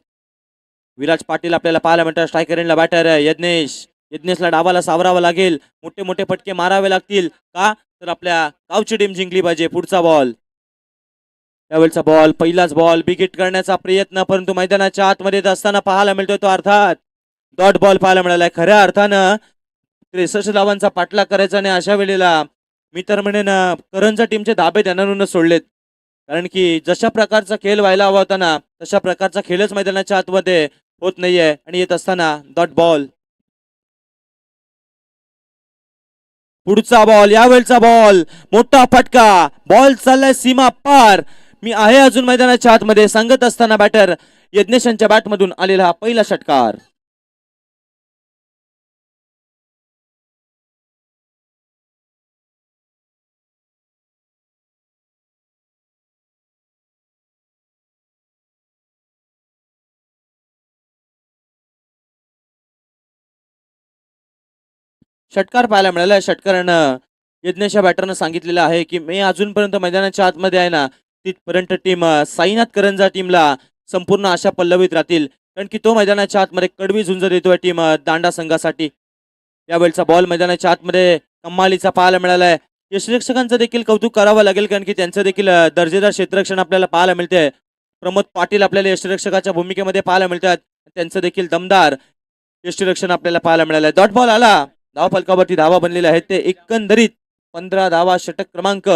विराज पाटील आपल्याला पाहायला मिळतात. स्ट्रायकर एंडला बॅटर यज्ञेशला डावाला सावरावं लागेल, मोठे मोठे फटके मारावे लागतील का, तर आपल्या गावची टीम जिंकली पाहिजे. पुढचा बॉल, त्यावेळचा बॉल, पहिलाच बॉल, बिग करण्याचा प्रयत्न, परंतु मैदानाच्या आतमध्ये येत असताना पाहायला मिळतोय तो अर्थात डॉट बॉल पाहायला मिळालाय. खऱ्या अर्थानं 63 धावांचा पाठलाग करायचा आणि अशा वेळेला मी तर म्हणेन करंजच्या टीमचे धाबे त्यांना सोडलेत. कारण की जशा प्रकारचा खेळ व्हायला हवा होता ना तशा प्रकारचा खेळच मैदानाच्या आतमध्ये होत नाहीये आणि येत असताना डॉट बॉल. पुढचा बॉल, यावेळचा बॉल, मोठा फटका, बॉल चाललाय सीमा पार. मी आहे अजून मैदानाच्या आतमध्ये सांगत असताना बॅटर यज्ञेशांच्या बॅटमधून आलेला हा पहिला षटकार. षटकार पाहायला मिळाला. षटकारानं यज्ञेशा बॅटरनं सांगितलेलं आहे की मी अजूनपर्यंत मैदानाच्या आतमध्ये आहे ना तिथपर्यंत टीम साईनाथ करंजा टीमला संपूर्ण आशा पल्लवित राहतील, कारण की तो मैदानाच्या आतमध्ये कडवी झुंज देतोय टीम दांडा संघासाठी. यावेळचा बॉल मैदानाच्या आतमध्ये कमालीचा पाहायला मिळालाय. यष्टिरक्षकांचं देखील कौतुक करावं लागेल, कारण की त्यांचं देखील दर्जेदार क्षेत्ररक्षण आपल्याला पाहायला मिळते. प्रमोद पाटील आपल्याला यष्टिरक्षकाच्या भूमिकेमध्ये पाहायला मिळतात. त्यांचं देखील दमदार यष्टिरक्षण आपल्याला पाहायला मिळालंय. डॉट बॉल आला. धाव फलकावरती धावा बनलेल्या आहेत ते एकंदरीत 15 धावा. षटक क्रमांक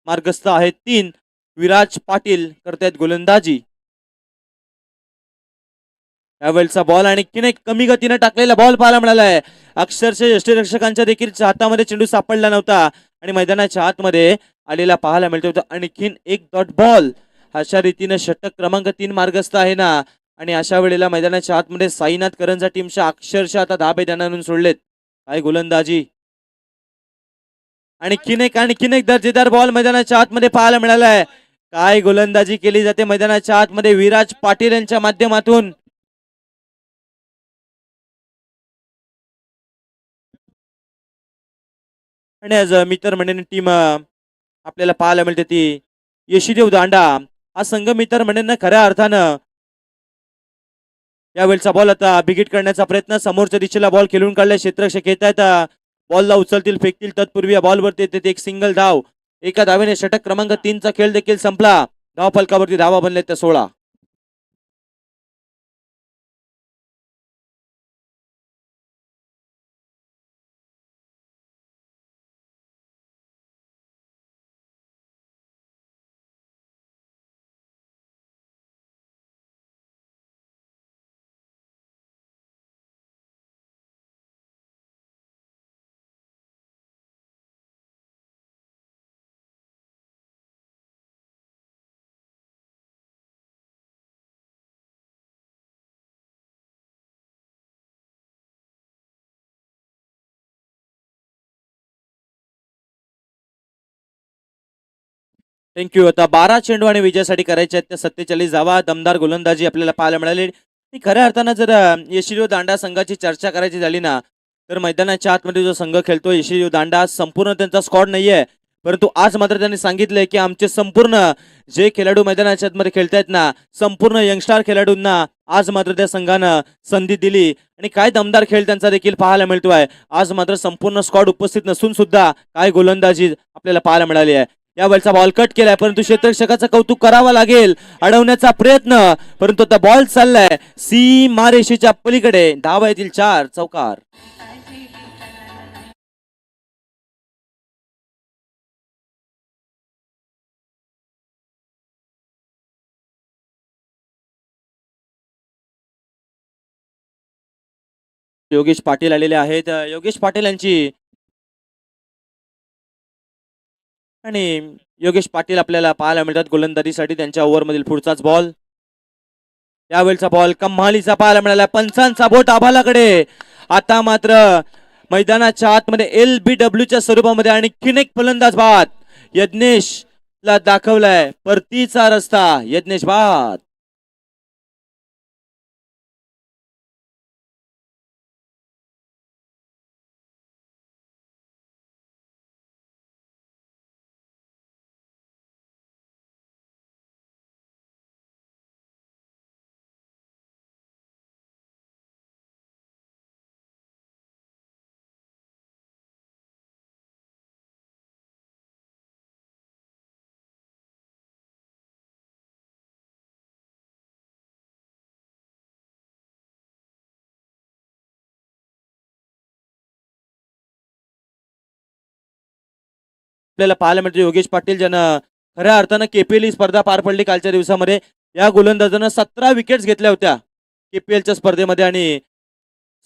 मार्गस्थ आहेत 3. विराज पाटील करतायत गोलंदाजी. यावेळचा बॉल आणि एक कमी गतीने टाकलेला बॉल पाहायला मिळालाय. अक्षरशः यष्टिरक्षकांच्या देखील हातामध्ये चेंडू सापडला नव्हता आणि मैदानाच्या आतमध्ये आलेला पाहायला मिळतो होता. आणखीन एक डॉट बॉल. अशा रीतीने षटक क्रमांक 3 मार्गस्थ आहे ना, आणि अशा वेळेला मैदानाच्या आतमध्ये साईनाथ करंजा टीमच्या अक्षरशः आता धाबे त्यांना सोडलेत. काय गोलंदाजी. आणखीन एक दर्जेदार बॉल मैदानाच्या आतमध्ये पाहायला मिळालाय. काय गोलंदाजी केली जाते मैदानाच्या आतमध्ये विराज पाटील यांच्या माध्यमातून. आणि आज मित्र मंडळींनी टीम आपल्याला पाहायला मिळते ती यशीदेव दांडा. हा संघ मित्र मंडळींना खऱ्या अर्थानं यावेळचा बॉल आता बिगिट करण्याचा प्रयत्न. समोरच्या दिशेला बॉल खेळून काढलाय. क्षेत्ररक्षक येत आहेत. बॉलला उचलतील फेकतील तत्पूर्वी या बॉलवरती येते एक सिंगल धाव. एका धावेने षटक क्रमांक 3चा खेळ देखील संपला. धाव फलकावरती धावा बनले त्या 16. थँक्यू. आता 12 चेंडू आणि विजयासाठी करायचे आहेत त्या 47 धावा. दमदार गोलंदाजी आपल्याला पाहायला मिळाली. आणि खऱ्या अर्थानं जर यशिदेव दांडा संघाची चर्चा करायची झाली ना, तर मैदानाच्या आतमध्ये जो संघ खेळतो यशिदेव दांडा, संपूर्ण त्यांचा स्क्वॉड नाहीये, परंतु आज मात्र त्यांनी सांगितलंय की आमचे संपूर्ण जे खेळाडू मैदानाच्या आतमध्ये खेळतायत ना, संपूर्ण यंगस्टार खेळाडूंना आज मात्र त्या संघानं संधी दिली. आणि काय दमदार खेळ त्यांचा देखील पाहायला मिळतोय. आज मात्र संपूर्ण स्क्वॉड उपस्थित नसून सुद्धा काय गोलंदाजी आपल्याला पाहायला मिळाली आहे. यावेळचा बॉल कट केलाय, परंतु क्षेत्ररक्षकाचं कौतुक करावं लागेल. अडवण्याचा प्रयत्न, परंतु आता बॉल चाललाय सीमारेषेच्या पलीकडे. धावा येतील 4. चौकार. योगेश पाटील आलेले आहेत. योगेश पाटील यांची आणि योगेश पाटील आपल्याला पाहायला मिळतात गोलंदाजीसाठी. त्यांच्या ओव्हरमधील पुढचाच बॉल. यावेळचा बॉल कम्हालीचा पाहायला मिळाला. पंचांचा बोट आभालाकडे. आता मात्र मैदानाच्या आतमध्ये LBWच्या स्वरूपामध्ये आणखीन एक फलंदाज बाद. यज्ञेशला दाखवलाय परतीचा रस्ता. यज्ञेश बाद. आपल्याला पाहायला मिळतो योगेश पाटील ज्यानं खऱ्या अर्थानं केपीएल ही स्पर्धा पार पडली कालच्या दिवसामध्ये. या गोलंदाजानं 17 विकेट्स घेतल्या होत्या केपीएलच्या स्पर्धेमध्ये आणि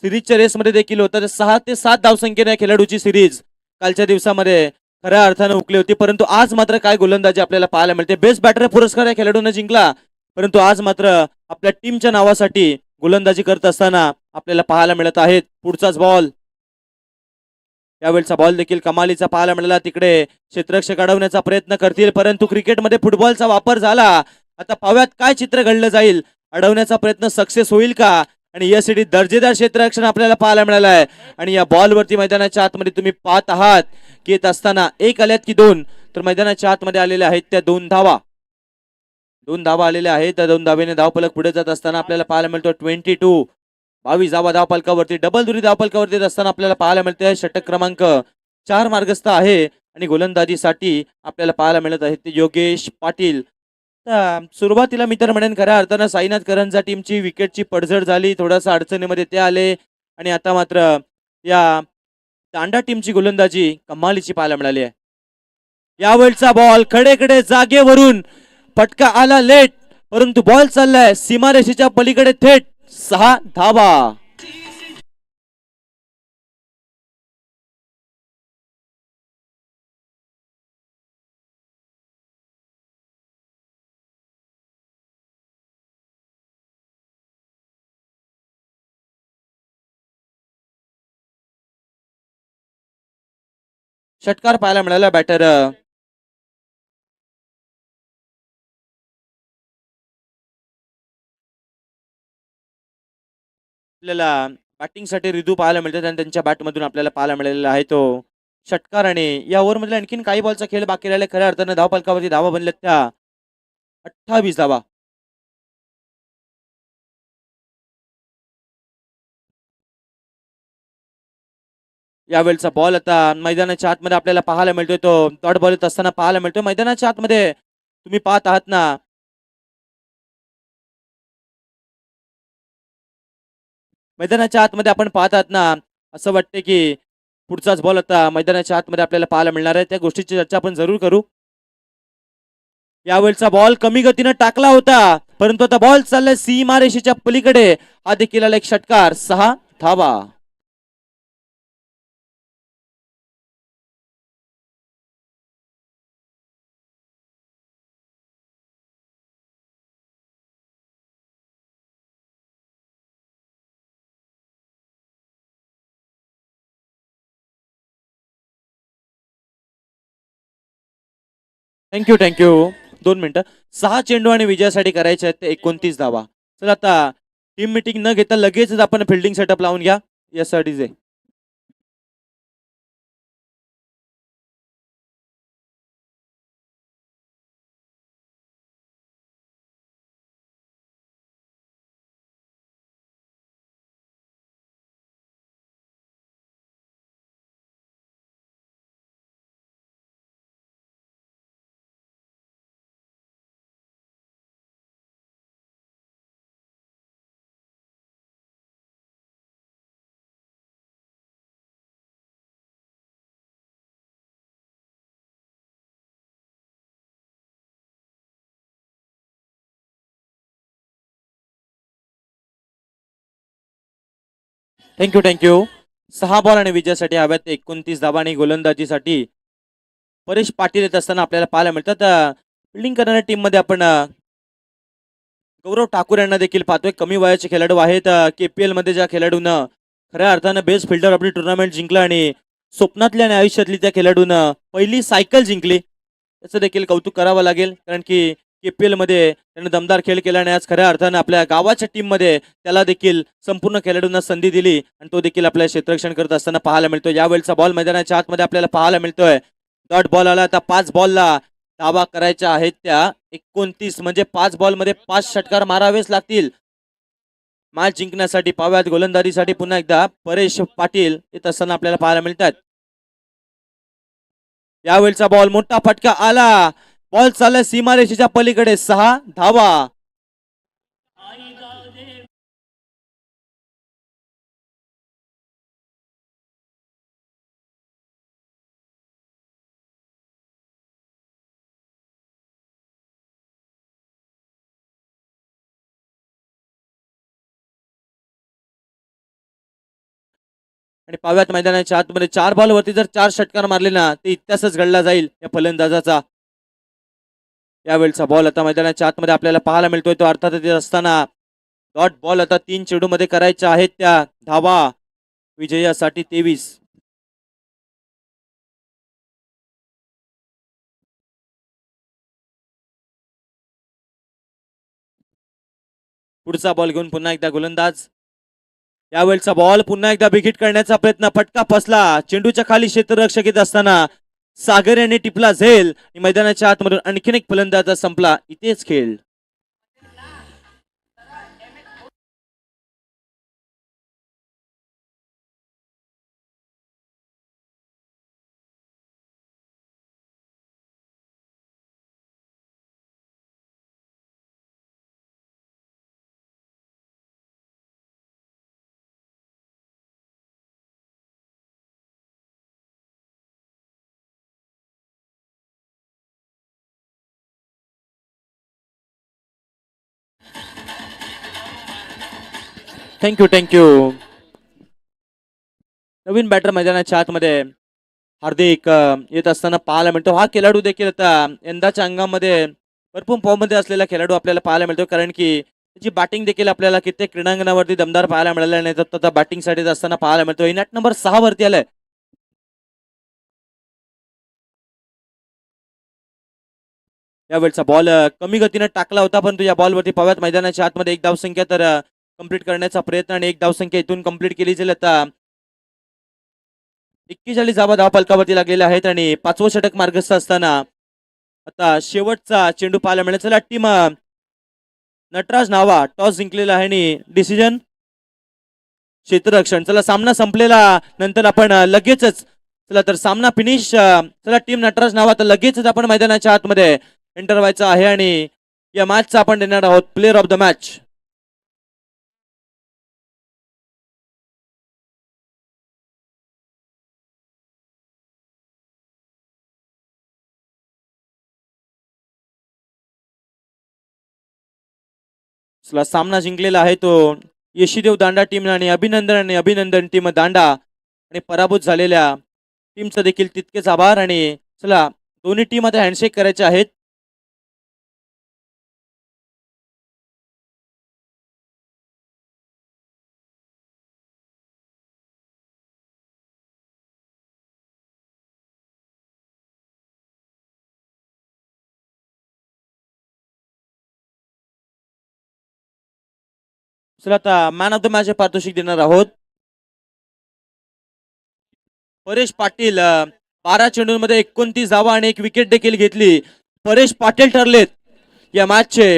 सिरीजच्या रेसमध्ये देखील होता. 6 ते 7 धावसंख्येने या खेळाडूची सिरीज कालच्या दिवसामध्ये खऱ्या अर्थानं हुकली होती. परंतु आज मात्र काय गोलंदाजी आपल्याला पाहायला मिळते. बेस्ट बॅटर पुरस्कार या खेळाडूने जिंकला, परंतु आज मात्र आपल्या टीमच्या नावासाठी गोलंदाजी करत असताना आपल्याला पाहायला मिळत आहेत. पुढचाच बॉल, यावेळचा बॉल देखील कमालीचा पाहायला मिळाला. तिकडे क्षेत्ररक्षक अडवण्याचा प्रयत्न करतील, परंतु क्रिकेटमध्ये फुटबॉलचा वापर झाला. आता पाव्यात काय चित्र घडलं जाईल, अडवण्याचा प्रयत्न सक्सेस होईल का, आणि यासाठी दर्जेदार क्षेत्ररक्षण आपल्याला पाहायला मिळालं आहे. आणि या बॉलवरती मैदानाच्या आतमध्ये तुम्ही पाहत आहात की येत असताना एक आल्यात की दोन, तर मैदानाच्या आतमध्ये आलेल्या आहेत त्या 2 धावा. 2 धावा आलेल्या आहेत. त्या 2 धावेने धावफलक पुढे जात असताना आपल्याला पाहायला मिळतो 22. 22 धावा धावफलकावरती, डबल दुरी धावफलकावरती असताना आपल्याला पाहायला मिळते. षटक क्रमांक 4 मार्गस्थ आहे आणि गोलंदाजीसाठी आपल्याला पाहायला मिळत आहे ते योगेश पाटील. सुरुवातीला मी तर म्हणेन खऱ्या अर्थानं साईनाथ करंजा टीमची विकेटची पडझड झाली, थोडासा अडचणीमध्ये ते आले, आणि आता मात्र या तांडा टीमची गोलंदाजी कमालीची पाहायला मिळाली आहे. यावेळचा बॉल कडेकडे जागेवरून फटका आला लेट, परंतु बॉल चाललाय सीमारेषेच्या पलीकडे थेट. 6 धावा. षटकार पाहायला मिळाला बॅटर आपल्याला बॅटिंगसाठी रिदू पाहायला मिळतात आणि त्यांच्या बॅटमधून आपल्याला पाहायला मिळालेला आहे तो षटकार. आणि या ओव्हरमध्ये आणखीन काही बॉलचा खेळ बाकी राहिले. खऱ्या अर्थानं धावफलकावरती धावा बनल्यात त्या 28 धावा. यावेळचा बॉल आता मैदानाच्या आतमध्ये आपल्याला पाहायला मिळतोय, तो डॉट बॉल येत असताना पाहायला मिळतोय. मैदानाच्या आतमध्ये तुम्ही पाहत आहात ना, मैदानाच्या आतमध्ये आपण पाहत आहात ना, असं वाटते की पुढचाच बॉल आता मैदानाच्या आतमध्ये आपल्याला पाहायला मिळणार आहे. त्या गोष्टीची चर्चा आपण जरूर करू. यावेळचा बॉल कमी गतीनं टाकला होता, परंतु आता बॉल चाललाय सीमारेषेच्या पलीकडे. हा देखील आला एक षटकार. 6 धावा. थँक्यू. 2 मिनिटं. 6 चेंडू आणि विजयासाठी करायचे आहेत ते 29 धावा. चला आता टीम मिटिंग न घेता लगेचच आपण फिल्डिंग सेटअप लावून घ्या यासाठी. थँक्यू. 6 बॉल आणि विजयासाठी हव्यात 29 धावा आणि गोलंदाजीसाठी परेश पाटील येत असताना आपल्याला पाहायला मिळतात. फिल्डिंग करणाऱ्या टीम मध्ये आपण गौरव ठाकूर यांना देखील पाहतोय. कमी वयाचे खेळाडू आहेत. केपीएल मध्ये ज्या खेळाडूनं खऱ्या अर्थानं best fielder of the tournament जिंकला आणि स्वप्नातल्या आणि आयुष्यातली त्या खेळाडूनं पहिली सायकल जिंकली, त्याचं देखील कौतुक करावं लागेल. कारण की केपीएल मध्ये त्याने दमदार खेळ केला आणि आज खऱ्या अर्थानं आपल्या गावाच्या टीम मध्ये त्याला देखील संपूर्ण खेळाडूंना संधी दिली आणि तो देखील आपल्या क्षेत्ररक्षण करत असताना पाहायला मिळतोय. यावेळचा बॉल मैदानाच्या आतमध्ये आपल्याला पाहायला मिळतोय. डॉट बॉल आला. आता 5 बॉलला धावा करायच्या आहेत त्या 29, म्हणजे 5 बॉल मध्ये 5 षटकार मारावेच लागतील मॅच जिंकण्यासाठी. पाव्यात गोलंदाजीसाठी पुन्हा एकदा परेश पाटील येत असताना आपल्याला पाहायला मिळतात. यावेळचा बॉल मोठा फटका आला, बॉल चालला सीमारेषेच्या पलीकडे. 6 धावा. आणि पाव्यात मैदानाच्या आतमध्ये 4 बॉलवरती जर 4 षटकार मारले ना ते इतिहासच घडला जाईल या फलंदाजाचा. यावेळचा बॉल आता मैदानाच्या आतमध्ये आपल्याला पाहायला मिळतोय तो अर्थातच येत असताना डॉट बॉल आता 3 चेंडूमध्ये करायच्या आहेत त्या धावा विजयासाठी 23. पुढचा बॉल घेऊन पुन्हा एकदा गोलंदाज. यावेळचा बॉल पुन्हा एकदा बिगिट करण्याचा प्रयत्न, फटका फसला. चेंडूच्या खाली क्षेत्ररक्षक येत असताना सागर यांनी टिपला झेल. मैदानाच्या आतमधून आणखीन एक फलंदाज संपला. इथेच खेळ. थँक्यू. नवीन बॅटर मैदानाच्या आतमध्ये हार्दिक येत असताना पाहायला मिळतो. हा खेळाडू देखील आता यंदाच्या अंगामध्ये भरपूर फॉर्म मध्ये असलेला खेळाडू आपल्याला पाहायला मिळतो, कारण की त्याची बॅटिंग देखील आपल्याला कित्येक क्रीडांगणावरती दमदार पाहायला मिळाल्या नाही. तर आता बॅटिंग साठी असताना पाहायला मिळतो. नॅट नंबर 6 वरती आलाय. यावेळचा बॉल कमी गतीने टाकला होता, परंतु या बॉलवरती पाव्यात मैदानाच्या आतमध्ये एक धावसंख्या तर कंप्लीट करण्याचा प्रयत्न आणि एक धावसंख्या इथून कंप्लीट केली जाईल. आता 41 धावा धावफलकावरती लागलेल्या आहेत आणि 5वं षटक मार्गस्थ असताना आता शेवटचा चेंडू पाहायला मिळेल. चला टीम नटराज नावा टॉस जिंकलेला आहे आणि डिसिजन क्षेत्ररक्षण. चला सामना संपलेला नंतर आपण लगेचच चला तर सामना फिनिश. चला टीम नटराज नावा तर लगेचच आपण मैदानाच्या आतमध्ये एंटर व्हायचं आहे आणि या मॅचचा आपण देणार आहोत प्लेअर ऑफ द मॅच. सामना जिंकलेला आहे तो यशीदेव दांडा टीम आणि अभिनंदन टीम दांडा. आणि पराभूत झालेल्या टीमचं देखील तितकेच आभार. आणि चला दोन्ही टीम आता हँडशेक करायचे आहेत. चला आता मॅन ऑफ द मॅच पारितोषिक देणार आहोत. परेश पाटील 12 चेंडूंमध्ये 29 धावा आणि 1 विकेट देखील घेतली. परेश पाटील ठरलेत या मॅचचे